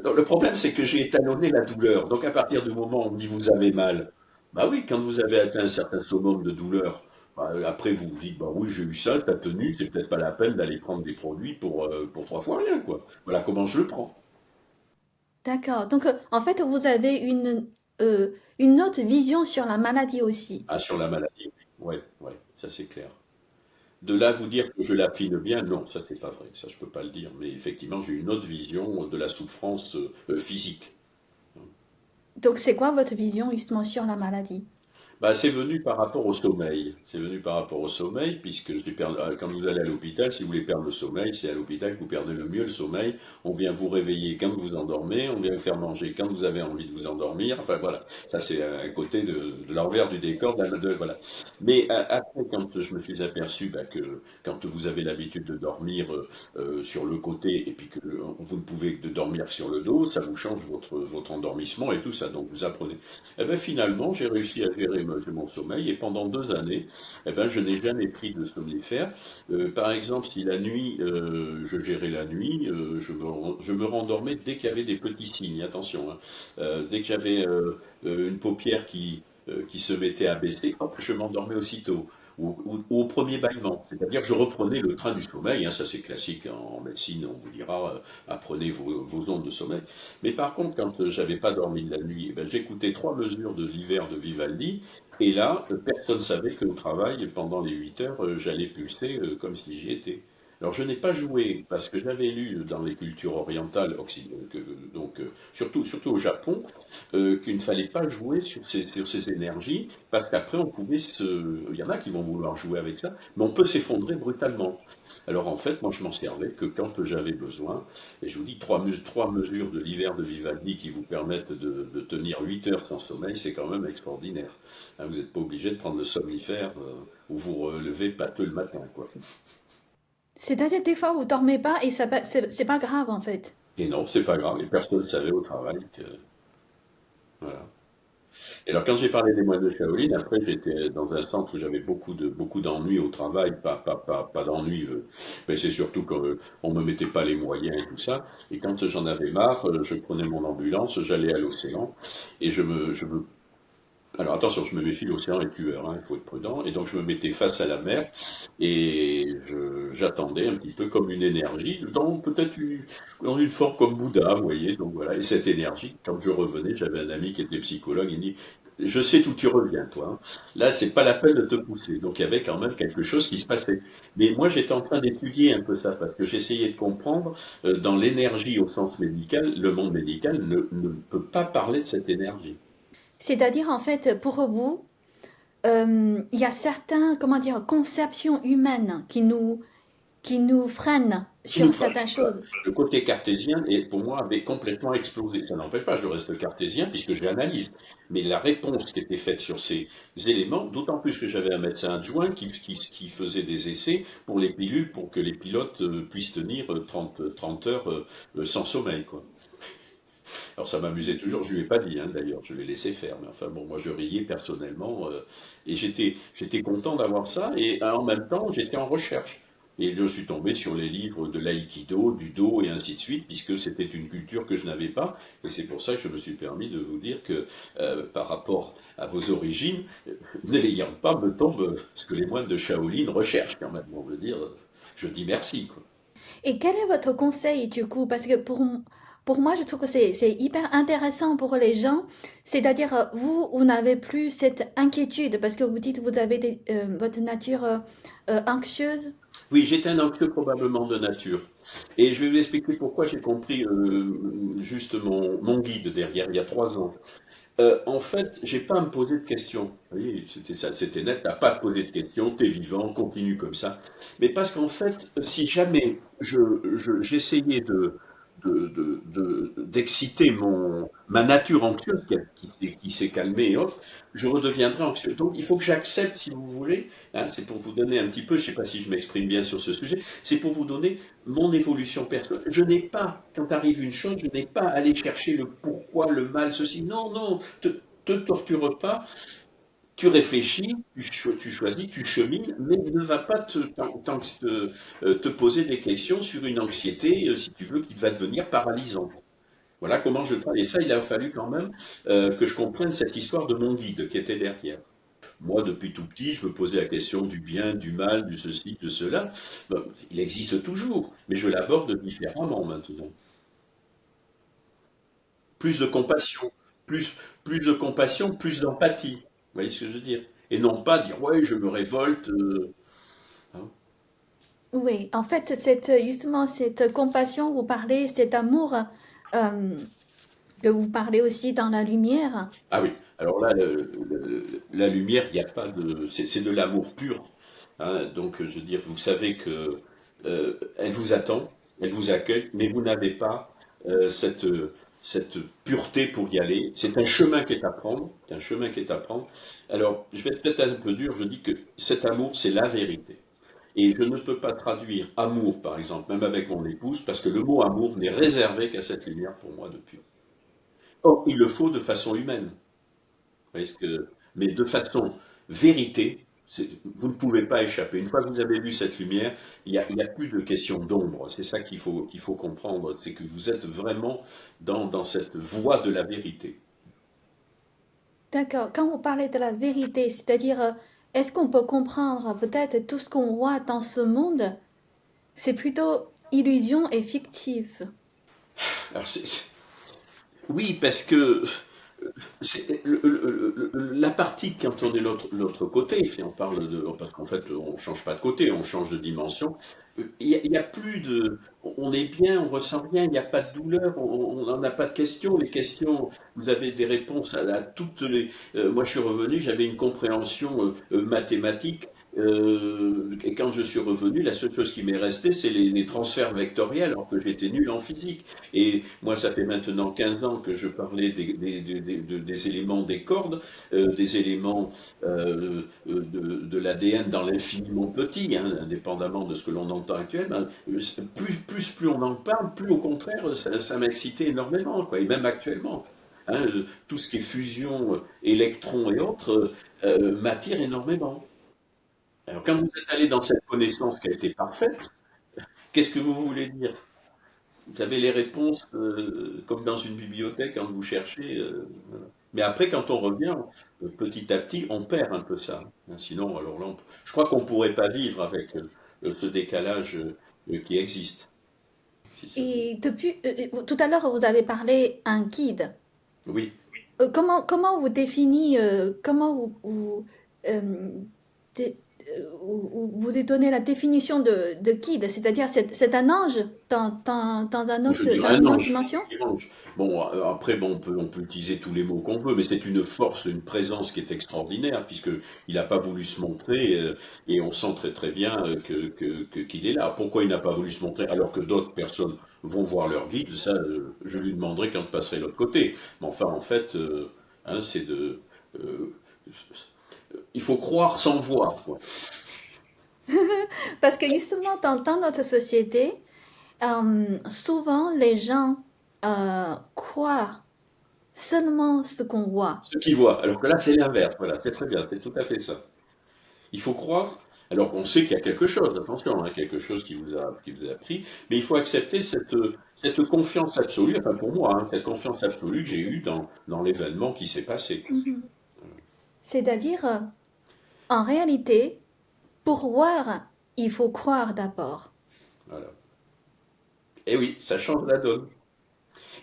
Le problème, c'est que j'ai étalonné la douleur. Donc, à partir du moment où on dit vous avez mal, bah oui, quand vous avez atteint un certain summum de douleur, bah, après vous vous dites, bah oui, j'ai eu ça, t'as tenu, c'est peut-être pas la peine d'aller prendre des produits pour 3 fois rien, quoi. Voilà comment je le prends. D'accord. Donc en fait, vous avez une autre vision sur la maladie aussi. Ah, sur la maladie, oui, ouais, ouais, ça c'est clair. De là à vous dire que je l'affine bien, non, ça c'est pas vrai, ça je peux pas le dire. Mais effectivement, j'ai une autre vision de la souffrance physique. Donc c'est quoi votre vision justement sur la maladie? Bah, c'est venu par rapport au sommeil. C'est venu par rapport au sommeil, puisque quand vous allez à l'hôpital, si vous voulez perdre le sommeil, c'est à l'hôpital que vous perdez le mieux le sommeil. On vient vous réveiller quand vous endormez, on vient vous faire manger quand vous avez envie de vous endormir. Enfin voilà, ça c'est un côté de l'envers du décor. Voilà. Mais après, quand je me suis aperçu bah, que quand vous avez l'habitude de dormir sur le côté et puis que vous ne pouvez que de dormir que sur le dos, ça vous change votre endormissement et tout ça. Donc vous apprenez. Eh ben, finalement, j'ai réussi à gérer mon sommeil et pendant 2 années, eh ben, je n'ai jamais pris de somnifère. Par exemple, si la nuit, je gérais la nuit, je me rendormais dès qu'il y avait des petits signes, attention, hein. Dès que j'avais une paupière qui se mettait à baisser, hop, je m'endormais aussitôt. Ou au premier bâillement, c'est-à-dire que je reprenais le train du sommeil, hein, ça c'est classique en médecine, on vous dira, apprenez vos ondes de sommeil. Mais par contre, quand j'avais pas dormi de la nuit, eh ben, j'écoutais 3 mesures de l'hiver de Vivaldi, et là, personne savait qu'au travail, pendant les 8 heures, j'allais pulser comme si j'y étais. Alors je n'ai pas joué, parce que j'avais lu dans les cultures orientales, donc surtout au Japon, qu'il ne fallait pas jouer sur ces énergies, parce qu'après on pouvait il y en a qui vont vouloir jouer avec ça, mais on peut s'effondrer brutalement. Alors en fait, moi je m'en servais que quand j'avais besoin, et je vous dis, 3 mesures de l'hiver de Vivaldi qui vous permettent de tenir 8 heures sans sommeil, c'est quand même extraordinaire. Hein, vous n'êtes pas obligé de prendre le somnifère ou vous relevez pâteux le matin, quoi. C'est-à-dire des fois vous dormez pas et c'est pas grave en fait. Et non, c'est pas grave, et personne ne savait au travail que... Voilà. Et alors, quand j'ai parlé des moines de Shaolin, après, j'étais dans un centre où j'avais beaucoup d'ennuis au travail, pas d'ennuis, mais c'est surtout qu'on ne me mettait pas les moyens et tout ça. Et quand j'en avais marre, je prenais mon ambulance, j'allais à l'océan, et alors attention, je me méfie, l'océan est tueur, hein, il faut être prudent, et donc je me mettais face à la mer, et j'attendais un petit peu comme une énergie, dans une forme comme Bouddha, vous voyez, donc voilà, et cette énergie, quand je revenais, j'avais un ami qui était psychologue, il dit, je sais d'où tu reviens, toi, hein. Là, c'est pas la peine de te pousser. Donc il y avait quand même quelque chose qui se passait. Mais moi, j'étais en train d'étudier un peu ça, parce que j'essayais de comprendre, dans l'énergie au sens médical, le monde médical ne peut pas parler de cette énergie. C'est-à-dire en fait pour vous, il y a certains, comment dire, conceptions humaines qui nous freine qui nous sur freine. certaines Voilà. choses. Le côté cartésien, pour moi, avait complètement explosé. Ça n'empêche pas, je reste cartésien puisque j'analyse. Mais la réponse qui était faite sur ces éléments, d'autant plus que j'avais un médecin adjoint qui faisait des essais pour les pilules pour que les pilotes puissent tenir 30 heures sans sommeil, quoi. Alors ça m'amusait toujours, je lui ai pas dit hein, d'ailleurs, je l'ai laissé faire, mais enfin bon, moi je riais personnellement, et j'étais content d'avoir ça, et en même temps j'étais en recherche. Et je suis tombé sur les livres de l'aïkido, du do et ainsi de suite, puisque c'était une culture que je n'avais pas, et c'est pour ça que je me suis permis de vous dire que par rapport à vos origines, n'ayant pas me tombe ce que les moines de Shaolin recherchent quand même, on veut dire, je dis merci, quoi. Et quel est votre conseil du coup? Parce que pour moi, je trouve que c'est hyper intéressant pour les gens. C'est-à-dire, vous n'avez plus cette inquiétude parce que vous dites que vous avez votre nature anxieuse. Oui, j'étais un anxieux probablement de nature. Et je vais vous expliquer pourquoi j'ai compris juste mon guide derrière, il y a 3 ans. En fait, j'ai pas à me poser de questions. Oui, c'était ça, c'était net, t'as pas à te poser de questions, t'es vivant, continue comme ça. Mais parce qu'en fait, si jamais j'essayais d'exciter ma nature anxieuse qui s'est calmée et autres, je redeviendrais anxieux. Donc il faut que j'accepte, si vous voulez, hein, c'est pour vous donner un petit peu, je sais pas si je m'exprime bien sur ce sujet, c'est pour vous donner mon évolution personnelle. Je n'ai pas, quand arrive une chose, je n'ai pas à aller chercher le pourquoi, le mal, ceci. Non, non, te torture pas, tu réfléchis, tu choisis, tu chemines, mais ne va pas te poser des questions sur une anxiété, si tu veux, qui va devenir paralysante. Voilà comment je travaille. Et ça, il a fallu quand même que je comprenne cette histoire de mon guide qui était derrière. Moi, depuis tout petit, je me posais la question du bien, du mal, du ceci, de cela. Bon, il existe toujours, mais je l'aborde différemment maintenant. Plus de compassion, plus, plus de compassion, plus d'empathie. Vous voyez ce que je veux dire? Et non pas dire, ouais, je me révolte. Hein. Oui, en fait, justement, cette compassion, vous parlez, cet amour euh, que vous parlez aussi dans la lumière. Ah oui, alors là, la lumière, il n'y a pas de. C'est de l'amour pur. Hein. Donc, je veux dire, vous savez que elle vous attend, elle vous accueille, mais vous n'avez pas cette pureté pour y aller. C'est un chemin qui est à prendre. C'est un chemin qui est à prendre. Alors, je vais être peut-être un peu dur, je dis que cet amour, c'est la vérité. Et je ne peux pas traduire amour, par exemple, même avec mon épouse, parce que le mot amour n'est réservé qu'à cette lumière pour moi depuis. Or, il le faut de façon humaine. Mais de façon vérité, vous ne pouvez pas échapper. Une fois que vous avez vu cette lumière, il y a plus de question d'ombre. C'est ça qu'il faut comprendre. C'est que vous êtes vraiment dans cette voie de la vérité. D'accord. Quand vous parlez de la vérité, c'est-à-dire, est-ce qu'on peut comprendre peut-être tout ce qu'on voit dans ce monde, c'est plutôt illusion et fictif. Alors, oui, parce que la partie quand on est l'autre côté, si on parle de, parce qu'en fait on change pas de côté, on change de dimension. Il y a plus de, on est bien, on ressent bien, il n'y a pas de douleur, on n'en a pas de questions. Les questions, vous avez des réponses à toutes les. Moi je suis revenu, j'avais une compréhension mathématique. Et quand je suis revenu, la seule chose qui m'est restée, c'est les transferts vectoriels, alors que j'étais nul en physique. Et moi, ça fait maintenant 15 ans que je parlais des éléments des cordes, des éléments de l'ADN dans l'infiniment petit, hein, indépendamment de ce que l'on entend actuellement. Plus on en parle, plus au contraire, ça m'a excité énormément, quoi, et même actuellement. Hein, tout ce qui est fusion, électrons et autres, m'attire énormément. Alors, quand vous êtes allé dans cette connaissance qui a été parfaite, qu'est-ce que vous voulez dire? Vous avez les réponses comme dans une bibliothèque quand vous cherchez. Voilà. Mais après, quand on revient, petit à petit, on perd un peu ça. Hein. Sinon, alors là, je crois qu'on ne pourrait pas vivre avec ce décalage qui existe. Si ça vous- Et depuis, tout à l'heure, vous avez parlé un guide. Oui. Comment vous définissez, comment vous, euh, vous donnez la définition de guide, c'est-à-dire c'est un ange Je dans dirais un une autre ange. dimension? Un ange. Bon, après, bon, on peut utiliser tous les mots qu'on veut, mais c'est une force, une présence qui est extraordinaire, puisqu'il n'a pas voulu se montrer, et on sent très très bien qu'il est là. Pourquoi il n'a pas voulu se montrer, alors que d'autres personnes vont voir leur guide, ça, je lui demanderai quand je passerai de l'autre côté. Mais enfin, en fait, hein, c'est de... euh, il faut croire sans voir, quoi. Parce que justement, dans notre société, souvent les gens croient seulement ce qu'on voit. Ceux qui voient. Alors que là, c'est l'inverse. Voilà, c'est très bien, c'est tout à fait ça. Il faut croire, alors qu'on sait qu'il y a quelque chose, attention, hein, quelque chose qui vous a pris, mais il faut accepter cette confiance absolue, enfin pour moi, hein, cette confiance absolue que j'ai eue dans l'événement qui s'est passé. Mhm. C'est-à-dire, en réalité, pour voir, il faut croire d'abord. Voilà. Et oui, ça change la donne.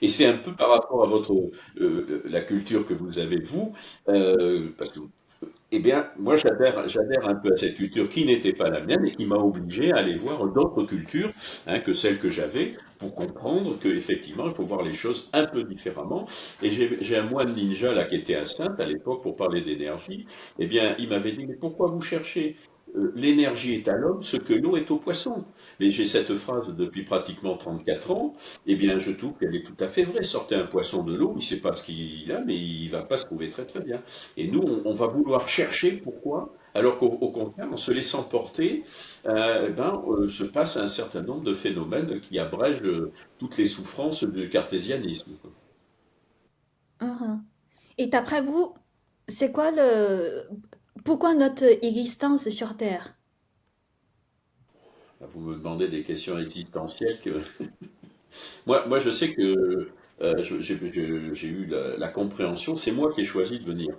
Et c'est un peu par rapport à la culture que vous avez, vous, parce que eh bien, moi, j'adhère un peu à cette culture qui n'était pas la mienne et qui m'a obligé à aller voir d'autres cultures, hein, que celles que j'avais pour comprendre qu'effectivement, il faut voir les choses un peu différemment. Et j'ai un moine ninja là qui était à Sainte à l'époque pour parler d'énergie. Eh bien, il m'avait dit, mais pourquoi vous cherchez l'énergie est à l'homme ce que l'eau est au poisson. Et j'ai cette phrase depuis pratiquement 34 ans, eh bien je trouve qu'elle est tout à fait vraie. Sortez un poisson de l'eau, il ne sait pas ce qu'il a, mais il ne va pas se trouver très très bien. Et nous, on va vouloir chercher pourquoi, alors qu'au contraire, en se laissant porter, se passe un certain nombre de phénomènes qui abrègent toutes les souffrances du cartésianisme. Mhm. Et d'après vous, c'est quoi pourquoi notre existence sur Terre? Vous me demandez des questions existentielles que... moi, je sais que j'ai eu la compréhension, c'est moi qui ai choisi de venir.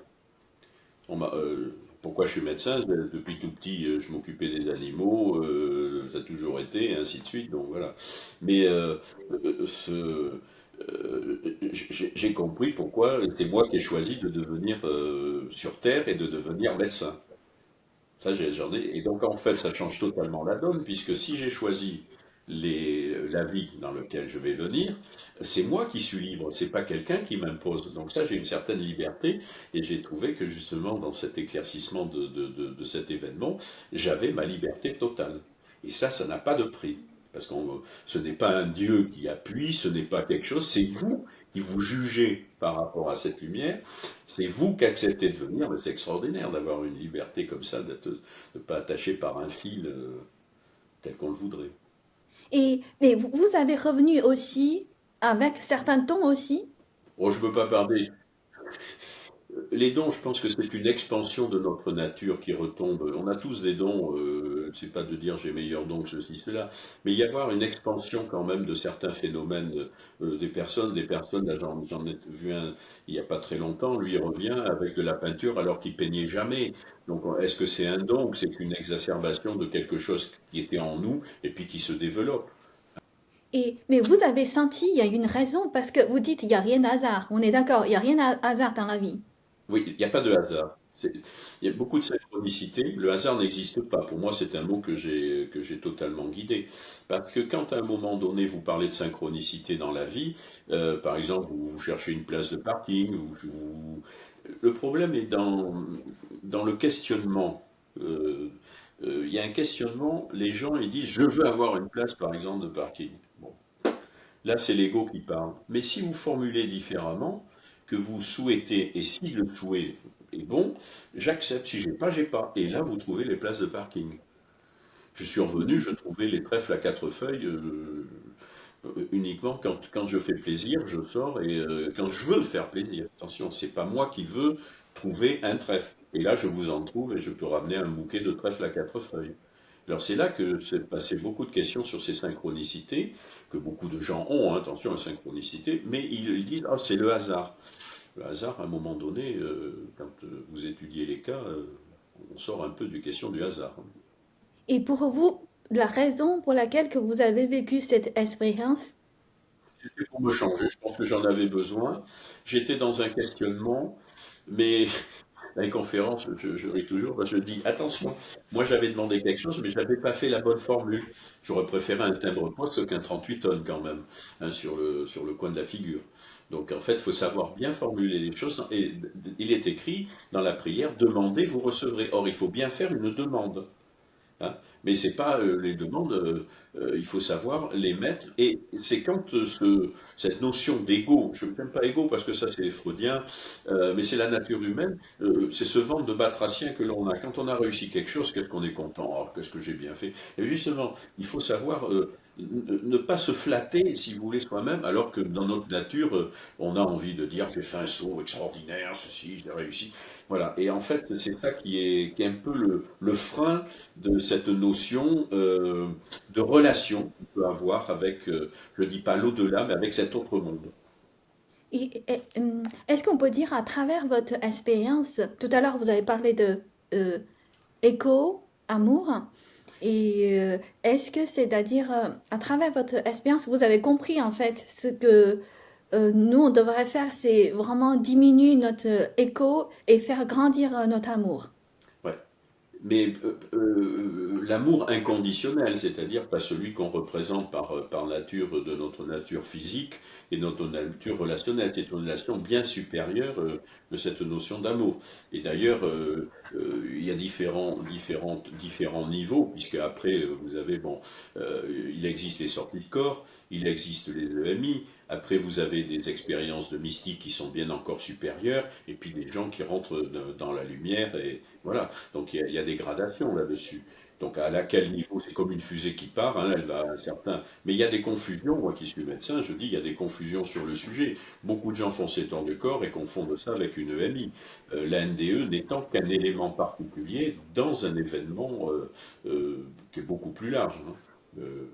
Pourquoi je suis médecin? Depuis tout petit, je m'occupais des animaux, ça a toujours été, et ainsi de suite, donc voilà. Mais j'ai compris pourquoi c'est moi qui ai choisi de devenir sur Terre et de devenir médecin. Ça, j'en ai. Et donc, en fait, ça change totalement la donne, puisque si j'ai choisi la vie dans laquelle je vais venir, c'est moi qui suis libre, c'est pas quelqu'un qui m'impose. Donc ça, j'ai une certaine liberté, et j'ai trouvé que justement, dans cet éclaircissement de cet événement, j'avais ma liberté totale. Et ça n'a pas de prix. Parce que ce n'est pas un Dieu qui appuie, ce n'est pas quelque chose, c'est vous qui vous jugez par rapport à cette lumière, c'est vous qui acceptez de venir, mais c'est extraordinaire d'avoir une liberté comme ça, d'être pas attaché par un fil tel qu'on le voudrait. Et vous avez revenu aussi avec certains tons aussi? Oh, je ne peux pas parler. Les dons, je pense que c'est une expansion de notre nature qui retombe. On a tous des dons, c'est pas de dire j'ai meilleur don que ceci, cela, mais il y avoir une expansion quand même de certains phénomènes des personnes, là j'en ai vu un il n'y a pas très longtemps, lui il revient avec de la peinture alors qu'il peignait jamais. Donc est-ce que c'est un don ou c'est une exacerbation de quelque chose qui était en nous et puis qui se développe? Mais vous avez senti, il y a une raison, parce que vous dites, il n'y a rien de hasard. On est d'accord, il n'y a rien de hasard dans la vie. Oui, il n'y a pas de hasard. Il y a beaucoup de synchronicité. Le hasard n'existe pas. Pour moi, c'est un mot que j'ai totalement guidé. Parce que quand à un moment donné, vous parlez de synchronicité dans la vie, par exemple, vous cherchez une place de parking, le problème est dans le questionnement. Euh, il y a un questionnement, les gens ils disent je veux avoir une place par exemple de parking. Bon, là, c'est l'ego qui parle. Mais si vous formulez différemment, que vous souhaitez, et si le souhait est bon, j'accepte. Si j'ai pas, j'ai pas. Et là, vous trouvez les places de parking. Je suis revenu, je trouvais les trèfles à quatre feuilles uniquement quand je fais plaisir, je sors et quand je veux faire plaisir. Attention, c'est pas moi qui veux trouver un trèfle. Et là, je vous en trouve et je peux ramener un bouquet de trèfles à quatre feuilles. Alors c'est là que s'est passé beaucoup de questions sur ces synchronicités, que beaucoup de gens ont, hein, attention à la synchronicité, mais ils disent, ah, c'est le hasard. Le hasard, à un moment donné, quand vous étudiez les cas, on sort un peu du question du hasard. Et pour vous, la raison pour laquelle que vous avez vécu cette expérience? C'était pour me changer, je pense que j'en avais besoin. J'étais dans un questionnement, mais dans les conférences, je ris toujours, parce que je dis, attention, moi j'avais demandé quelque chose, mais je n'avais pas fait la bonne formule. J'aurais préféré un timbre-poste qu'un 38 tonnes quand même, hein, sur le coin de la figure. Donc en fait, il faut savoir bien formuler les choses. Et il est écrit dans la prière, demandez, vous recevrez. Or, il faut bien faire une demande. Hein. Mais c'est pas les demandes, il faut savoir les mettre. Et c'est quand cette notion d'ego, je n'aime pas ego parce que ça c'est freudien, mais c'est la nature humaine, c'est ce ventre de batracien que l'on a. Quand on a réussi quelque chose, qu'est-ce qu'on est content, oh, qu'est-ce que j'ai bien fait. Et justement, il faut savoir ne pas se flatter, si vous voulez, soi-même, alors que dans notre nature, on a envie de dire j'ai fait un saut extraordinaire, ceci, j'ai réussi. Voilà. Et en fait, c'est ça qui est un peu le frein de cette notion de relation qu'on peut avoir avec, je ne dis pas l'au-delà, mais avec cet autre monde. Est-ce qu'on peut dire à travers votre expérience, tout à l'heure vous avez parlé de euh, écho, amour, et est-ce que c'est-à-dire à travers votre expérience, vous avez compris en fait ce que nous on devrait faire, c'est vraiment diminuer notre écho et faire grandir notre amour. Ouais. Mais l'amour inconditionnel, c'est-à-dire pas celui qu'on représente par nature de notre nature physique et notre nature relationnelle, c'est une relation bien supérieure de cette notion d'amour. Et d'ailleurs, il y a différents niveaux, puisque après, vous avez, bon, il existe les sorties de corps, il existe les EMI, après vous avez des expériences de mystique qui sont bien encore supérieures, et puis des gens qui rentrent dans la lumière, et voilà. Donc il y a des gradations là-dessus. Donc à laquelle niveau, c'est comme une fusée qui part, hein, elle va à un certain. Mais il y a des confusions, moi qui suis médecin, je dis il y a des confusions sur le sujet. Beaucoup de gens font ces temps de corps et confondent ça avec une EMI. La NDE n'étant qu'un élément particulier dans un événement qui est beaucoup plus large. Hein. Euh,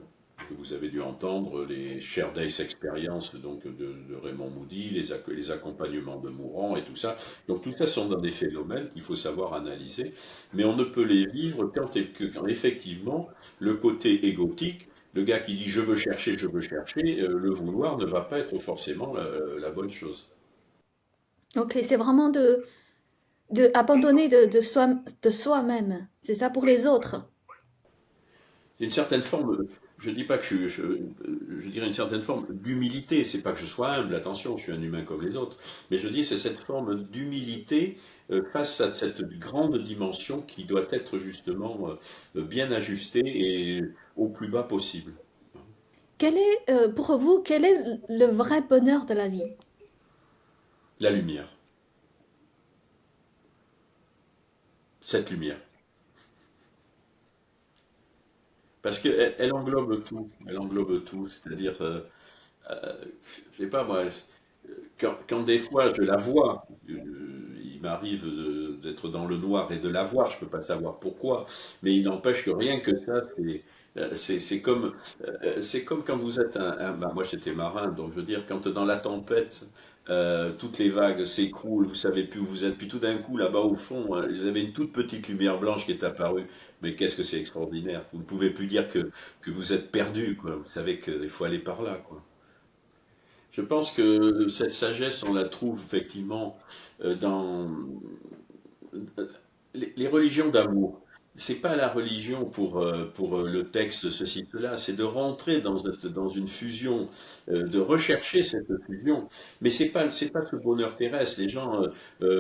que vous avez dû entendre, les Share Days Experience donc de Raymond Moody, les accompagnements de mourants et tout ça. Donc tout ça sont dans des phénomènes qu'il faut savoir analyser, mais on ne peut les vivre quand effectivement le côté égotique, le gars qui dit je veux chercher, le vouloir ne va pas être forcément la bonne chose. Ok, c'est vraiment de abandonner de soi-même, c'est ça pour les autres. Une certaine forme, je dis pas que je dirais une certaine forme d'humilité. C'est pas que je sois humble, attention, je suis un humain comme les autres, mais je dis c'est cette forme d'humilité face à cette grande dimension qui doit être justement bien ajustée et au plus bas possible. Quel est, pour vous, quel est le vrai bonheur de la vie? La lumière, cette lumière, parce qu'elle englobe tout, elle englobe tout, c'est-à-dire, je sais pas moi, quand des fois je la vois, il m'arrive d'être dans le noir et de la voir, je peux pas savoir pourquoi, mais il n'empêche que rien que ça, c'est comme quand vous êtes bah, moi j'étais marin, donc je veux dire, quand dans la tempête, toutes les vagues s'écroulent, vous savez plus où vous êtes, puis tout d'un coup là-bas au fond, il y avait une toute petite lumière blanche qui est apparue, mais qu'est-ce que c'est extraordinaire, vous ne pouvez plus dire que vous êtes perdu, quoi, vous savez qu'il faut aller par là, quoi. Je pense que cette sagesse, on la trouve effectivement dans les religions d'amour. C'est pas la religion pour le texte, ceci, cela, c'est de rentrer dans une fusion, de rechercher cette fusion. Mais c'est pas ce bonheur terrestre. Les gens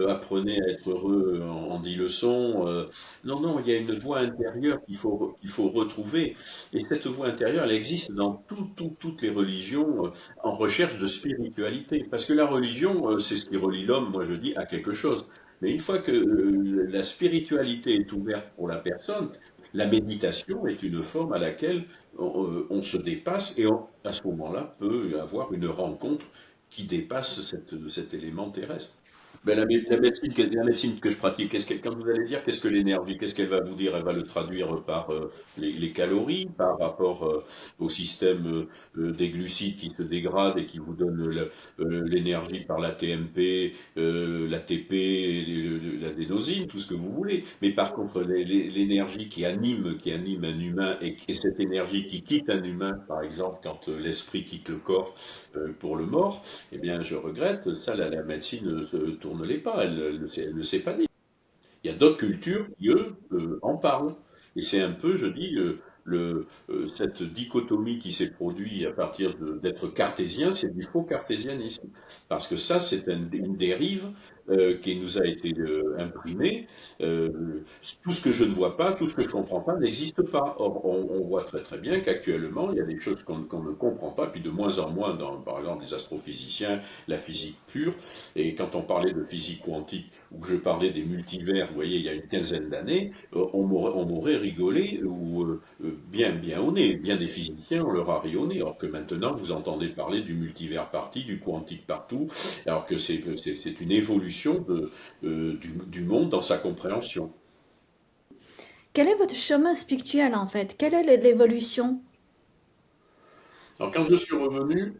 apprenaient à être heureux en 10 leçons. Non, non, il y a une voie intérieure qu'il faut retrouver. Et cette voie intérieure, elle existe dans toutes les religions en recherche de spiritualité. Parce que la religion, c'est ce qui relie l'homme, moi je dis, à quelque chose. Mais une fois que la spiritualité est ouverte pour la personne, la méditation est une forme à laquelle on se dépasse et à ce moment-là peut avoir une rencontre qui dépasse cet élément terrestre. Ben, la médecine que je pratique, quand vous allez dire qu'est-ce que l'énergie, qu'est-ce qu'elle va vous dire? Elle va le traduire par les calories, par rapport au système des glucides qui se dégradent et qui vous donne l'énergie par la TMP, l'ATP, l'adénosine, tout ce que vous voulez. Mais par contre, l'énergie qui anime un humain et cette énergie qui quitte un humain, par exemple, quand l'esprit quitte le corps pour le mort, eh bien, je regrette, ça, la médecine ne se tourne les pas, elle ne sait pas dire. Il y a d'autres cultures qui, eux, en parlent. Et c'est un peu, je dis, cette dichotomie qui s'est produite à partir d'être cartésien, c'est du faux cartésianisme. Parce que ça, c'est une dérive qui nous a été imprimée. Tout ce que je ne vois pas, tout ce que je ne comprends pas n'existe pas. Or, on voit très très bien qu'actuellement, il y a des choses qu'on ne comprend pas, puis de moins en moins, par exemple, les astrophysiciens, la physique pure. Et quand on parlait de physique quantique, ou que je parlais des multivers, vous voyez, il y a une quinzaine d'années, on m'aurait rigolé, ou bien au nez. Bien des physiciens, on leur a ri au nez. Alors que maintenant, vous entendez parler du multivers parti, du quantique partout, alors que c'est une évolution du monde dans sa compréhension. Quel est votre chemin spirituel en fait? Quelle est l'évolution? Alors quand je suis revenu,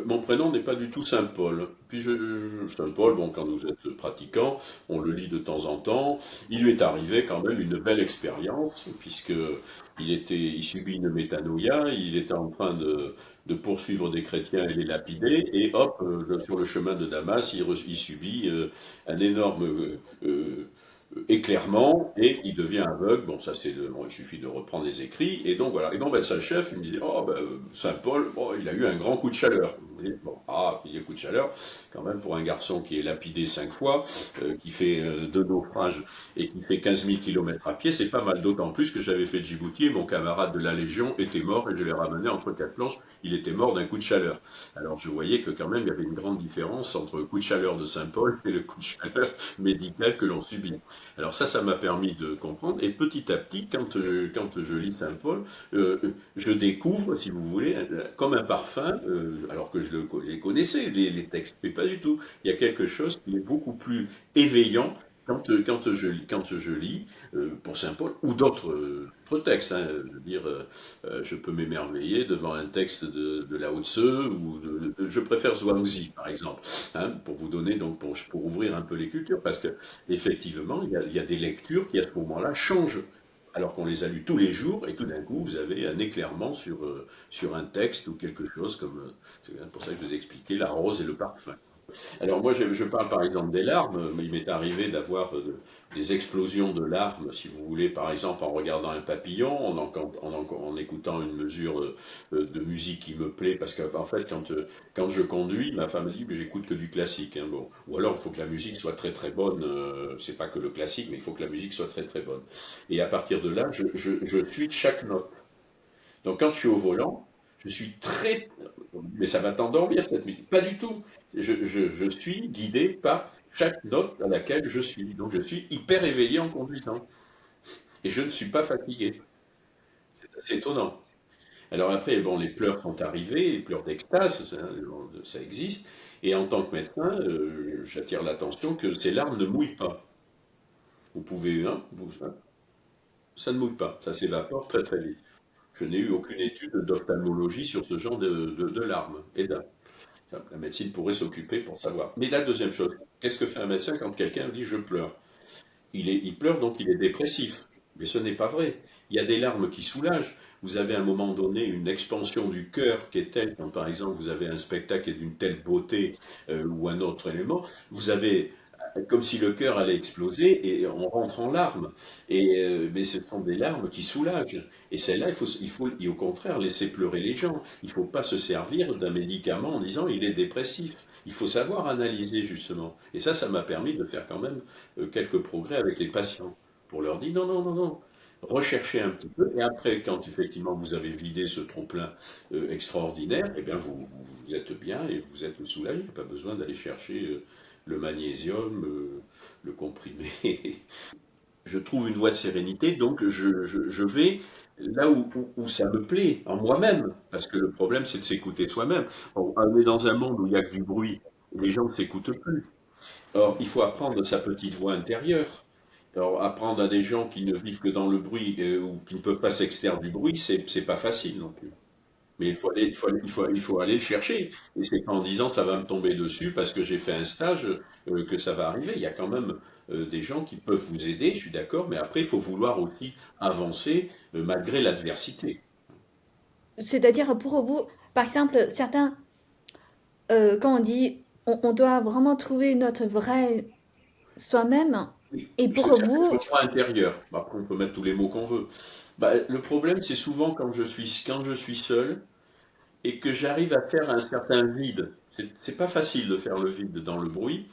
mon prénom n'est pas du tout Saint-Paul. Puis Saint-Paul, bon, quand vous êtes pratiquant, on le lit de temps en temps. Il lui est arrivé quand même une belle expérience, puisque il subit une métanoïa, il était en train de poursuivre des chrétiens et les lapider, et hop, sur le chemin de Damas, il subit un énorme éclairement, et il devient aveugle. Bon, ça bon, il suffit de reprendre les écrits, et donc voilà. Et mon médecin chef, il me disait, oh ben, Saint Paul, bon, il a eu un grand coup de chaleur. Bon, il y a coup de chaleur, quand même pour un garçon qui est lapidé 5 fois, qui fait 2 naufrages et qui fait 15 000 kilomètres à pied, c'est pas mal. D'autant plus que j'avais fait Djibouti et mon camarade de la Légion était mort et je l'ai ramené entre 4 planches. Il était mort d'un coup de chaleur. Alors je voyais que quand même il y avait une grande différence entre le coup de chaleur de Saint Paul et le coup de chaleur médical que l'on subit. Alors ça m'a permis de comprendre. Et petit à petit, quand je lis Saint Paul, je découvre, si vous voulez, comme un parfum, alors que je les connaissais, les textes, mais pas du tout. Il y a quelque chose qui est beaucoup plus éveillant quand je lis pour Saint Paul ou d'autres textes. Hein. Je veux dire, je peux m'émerveiller devant un texte de Lao Tzu je préfère Zhuangzi, par exemple, hein, pour vous donner donc pour ouvrir un peu les cultures, parce que effectivement, il y a des lectures qui à ce moment-là changent. Alors qu'on les a lues tous les jours, et tout d'un coup, vous avez un éclairement sur un texte ou quelque chose comme. C'est pour ça que je vous ai expliqué la rose et le parfum. Alors moi, je parle par exemple des larmes, mais il m'est arrivé d'avoir des explosions de larmes, si vous voulez, par exemple en regardant un papillon, en écoutant une mesure de musique qui me plaît, parce qu'en fait, quand je conduis, ma femme me dit, mais j'écoute que du classique. Hein, bon. Ou alors, il faut que la musique soit très très bonne, c'est pas que le classique, mais il faut que la musique soit très très bonne. Et à partir de là, je suis chaque note. Donc quand je suis au volant, je suis très. Mais ça va t'endormir cette musique. Pas du tout. Je suis guidé par chaque note à laquelle je suis. Donc je suis hyper éveillé en conduisant. Et je ne suis pas fatigué. C'est assez étonnant. Alors après, bon, les pleurs sont arrivés, les pleurs d'extase, ça existe. Et en tant que médecin, j'attire l'attention que ces larmes ne mouillent pas. Vous pouvez, hein, ça ne mouille pas, ça s'évapore très très vite. Je n'ai eu aucune étude d'ophtalmologie sur ce genre de larmes. Et la médecine pourrait s'occuper pour savoir. Mais la deuxième chose, qu'est-ce que fait un médecin quand quelqu'un dit je pleure? Il pleure donc il est dépressif. Mais ce n'est pas vrai. Il y a des larmes qui soulagent. Vous avez à un moment donné une expansion du cœur qui est telle, quand par exemple vous avez un spectacle qui est d'une telle beauté ou un autre élément, vous avez comme si le cœur allait exploser et on rentre en larmes. Mais ce sont des larmes qui soulagent. Et celles-là, il faut au contraire laisser pleurer les gens. Il ne faut pas se servir d'un médicament en disant il est dépressif. Il faut savoir analyser justement. Et ça m'a permis de faire quand même quelques progrès avec les patients. Pour leur dire non, non, non, non. Recherchez un petit peu, et après, quand effectivement vous avez vidé ce trop-plein extraordinaire, eh bien vous êtes bien et vous êtes soulagé. Il n'y a pas besoin d'aller chercher le magnésium, le comprimé. Je trouve une voie de sérénité, donc je vais là où ça me plaît, en moi-même. Parce que le problème, c'est de s'écouter soi-même. On est dans un monde où il n'y a que du bruit, les gens ne s'écoutent plus. Or, il faut apprendre sa petite voix intérieure. Alors, apprendre à des gens qui ne vivent que dans le bruit ou qui ne peuvent pas s'extraire du bruit, c'est pas facile non plus. Mais il faut aller le chercher. Et c'est pas en disant ça va me tomber dessus parce que j'ai fait un stage que ça va arriver. Il y a quand même des gens qui peuvent vous aider, je suis d'accord, mais après, il faut vouloir aussi avancer malgré l'adversité. C'est-à-dire pour vous, par exemple, certains, quand on dit on doit vraiment trouver notre vrai soi-même. Oui, Et puisque pour c'est vous, le moi intérieur. Après, on peut mettre tous les mots qu'on veut. Bah, le problème, c'est souvent quand je suis seul et que j'arrive à faire un certain vide. C'est pas facile de faire le vide dans le bruit,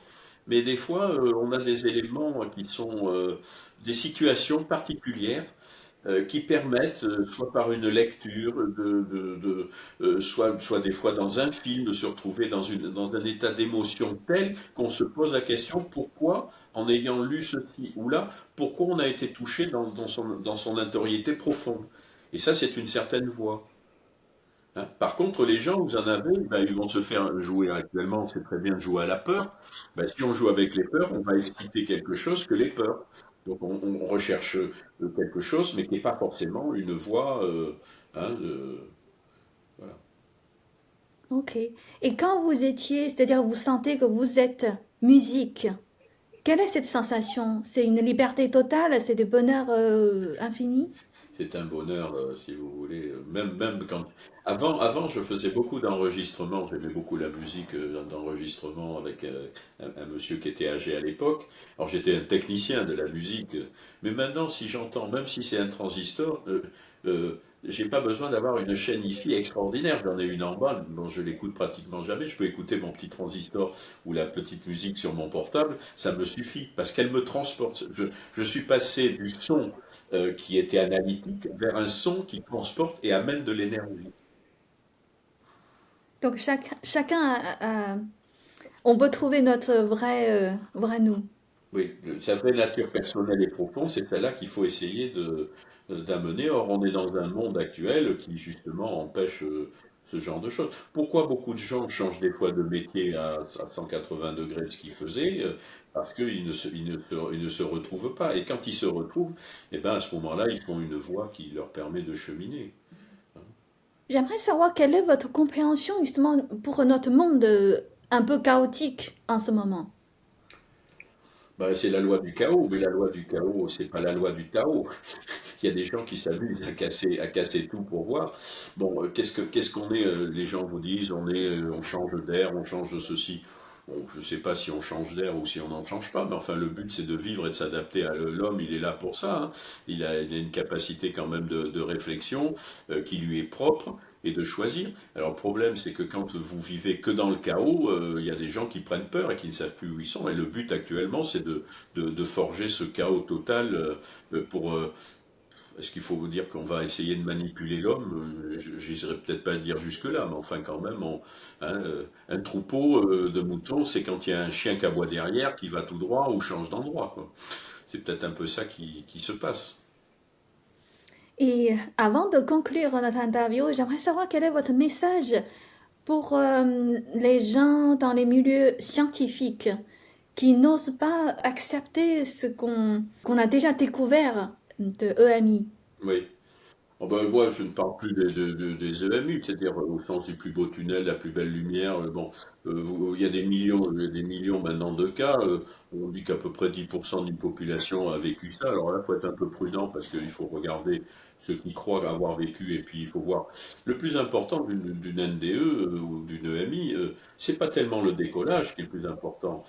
mais des fois, on a des éléments qui sont des situations particulières qui permettent, soit par une lecture, soit des fois dans un film, de se retrouver dans un état d'émotion tel qu'on se pose la question pourquoi, en ayant lu ceci ou là, pourquoi on a été touché dans son intériorité profonde. Et ça, c'est une certaine voix. Hein. Par contre, les gens, vous en avez, ben, ils vont se faire jouer actuellement, c'est très bien de jouer à la peur. Ben, si on joue avec les peurs, on va exciter quelque chose que les peurs. Donc on recherche quelque chose, mais qui n'est pas forcément une voix. Hein, voilà. ok. Et quand vous étiez, c'est-à-dire vous sentez que vous êtes musique, quelle est cette sensation? C'est une liberté totale, c'est du bonheur infini? C'est un bonheur, si vous voulez. Même quand. Avant, je faisais beaucoup d'enregistrements. J'aimais beaucoup la musique d'enregistrement avec un monsieur qui était âgé à l'époque. Alors, j'étais un technicien de la musique. Mais maintenant, si j'entends, même si c'est un transistor, j'ai pas besoin d'avoir une chaîne hi-fi extraordinaire. J'en ai une en bas, dont je l'écoute pratiquement jamais. Je peux écouter mon petit transistor ou la petite musique sur mon portable. Ça me suffit parce qu'elle me transporte. Je suis passé du son qui était analytique vers un son qui transporte et amène de l'énergie. Donc chacun on peut trouver notre vrai nous. Oui, sa vraie nature personnelle et profonde, c'est celle-là qu'il faut essayer d'amener. Or, on est dans un monde actuel qui, justement, empêche ce genre de choses. Pourquoi beaucoup de gens changent des fois de métier à 180 degrés de ce qu'ils faisaient? Parce ils ne se retrouvent pas. Et quand ils se retrouvent, eh ben, à ce moment-là, ils font une voie qui leur permet de cheminer. J'aimerais savoir quelle est votre compréhension justement pour notre monde un peu chaotique en ce moment. Ben, c'est la loi du chaos, mais la loi du chaos, c'est pas la loi du Tao. Il y a des gens qui s'amusent à casser tout pour voir. Bon, qu'est-ce qu'on est les gens vous disent, on change d'air, on change de ceci. Bon, je ne sais pas si on change d'air ou si on n'en change pas, mais enfin, le but, c'est de vivre et de s'adapter à l'homme. Il est là pour ça. Hein. Il a une capacité quand même de réflexion qui lui est propre et de choisir. Alors, le problème, c'est que quand vous vivez que dans le chaos, il y a des gens qui prennent peur et qui ne savent plus où ils sont. Et le but actuellement, c'est de forger ce chaos total pour est-ce qu'il faut vous dire qu'on va essayer de manipuler l'homme? J'essaierai peut-être pas de dire jusque-là, mais enfin quand même, un troupeau de moutons, c'est quand il y a un chien qui aboie derrière, qui va tout droit ou change d'endroit, quoi. C'est peut-être un peu ça qui se passe. Et avant de conclure notre interview, j'aimerais savoir quel est votre message pour les gens dans les milieux scientifiques qui n'osent pas accepter ce qu'on a déjà découvert de EMI. Oui. Oh ben, moi, je ne parle plus des EMU, c'est-à-dire au sens du plus beau tunnel, la plus belle lumière. Bon, il y a des millions maintenant de cas. On dit qu'à peu près 10% d'une population a vécu ça. Alors là, il faut être un peu prudent parce qu'il faut regarder ceux qui croient avoir vécu et puis il faut voir. Le plus important d'une NDE ou d'une EMI, c'est pas tellement le décollage qui est le plus important.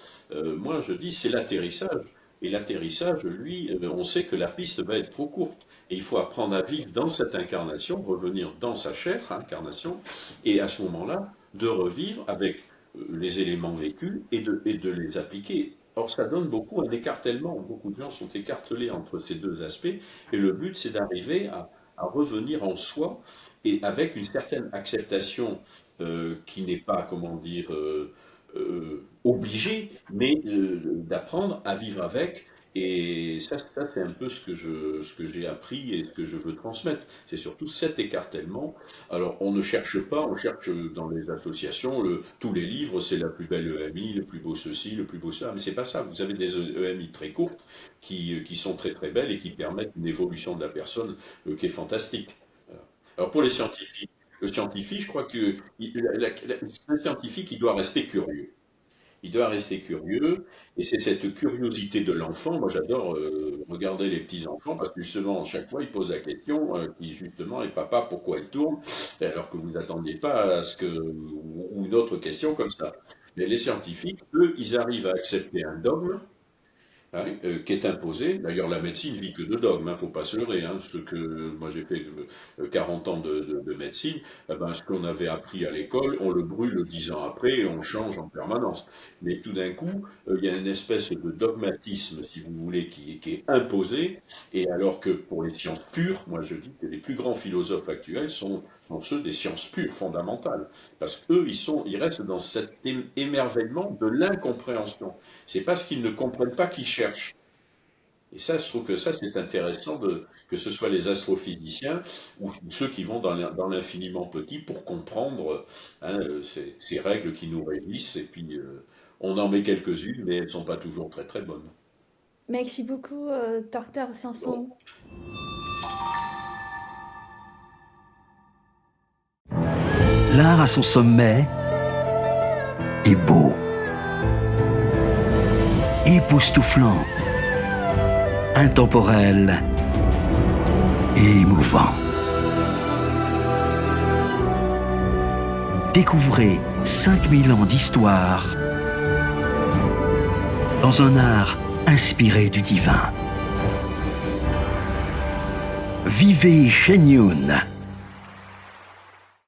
Moi, je dis, c'est l'atterrissage. Et l'atterrissage, lui, on sait que la piste va être trop courte. Et il faut apprendre à vivre dans cette incarnation, revenir dans sa chair, incarnation, et à ce moment-là, de revivre avec les éléments vécus et de les appliquer. Or, ça donne beaucoup un écartèlement. Beaucoup de gens sont écartelés entre ces deux aspects, et le but, c'est d'arriver à revenir en soi et avec une certaine acceptation qui n'est pas, comment dire, obligée, mais d'apprendre à vivre avec et ça c'est un peu ce que j'ai appris et ce que je veux transmettre. C'est surtout cet écartèlement. Alors, on ne cherche pas, on cherche dans les associations, tous les livres, c'est la plus belle EMI, le plus beau ceci, le plus beau cela, mais c'est pas ça. Vous avez des EMI très courtes qui sont très très belles et qui permettent une évolution de la personne qui est fantastique. Voilà. Alors, pour les scientifiques, le scientifique, je crois que le scientifique, il doit rester curieux. Il doit rester curieux, et c'est cette curiosité de l'enfant. Moi, j'adore regarder les petits-enfants, parce que justement, chaque fois, ils posent la question, qui justement, et papa, pourquoi elle tourne? Alors que vous n'attendiez pas à ce que, ou une autre question comme ça. Mais les scientifiques, eux, ils arrivent à accepter un dogme, hein, qui est imposé. D'ailleurs, la médecine vit que de dogmes, hein, faut pas se leurrer. Hein, parce que moi, j'ai fait 40 ans de médecine. Eh ben, ce qu'on avait appris à l'école, on le brûle 10 ans après et on change en permanence. Mais tout d'un coup, il y a une espèce de dogmatisme, si vous voulez, qui est imposé. Et alors que pour les sciences pures, moi, je dis que les plus grands philosophes actuels sont ceux des sciences pures, fondamentales. Parce qu'eux, ils restent dans cet émerveillement de l'incompréhension. C'est parce qu'ils ne comprennent pas qu'ils cherchent. Et ça, je trouve que ça, c'est intéressant, que ce soit les astrophysiciens ou ceux qui vont dans l'infiniment petit pour comprendre, hein, ces règles qui nous régissent. Et puis, on en met quelques-unes, mais elles ne sont pas toujours très très bonnes. Merci beaucoup, Docteur Bon. Sanson. L'art à son sommet est beau, époustouflant, intemporel et émouvant. Découvrez 5000 ans d'histoire dans un art inspiré du divin. Vivez Shenyun.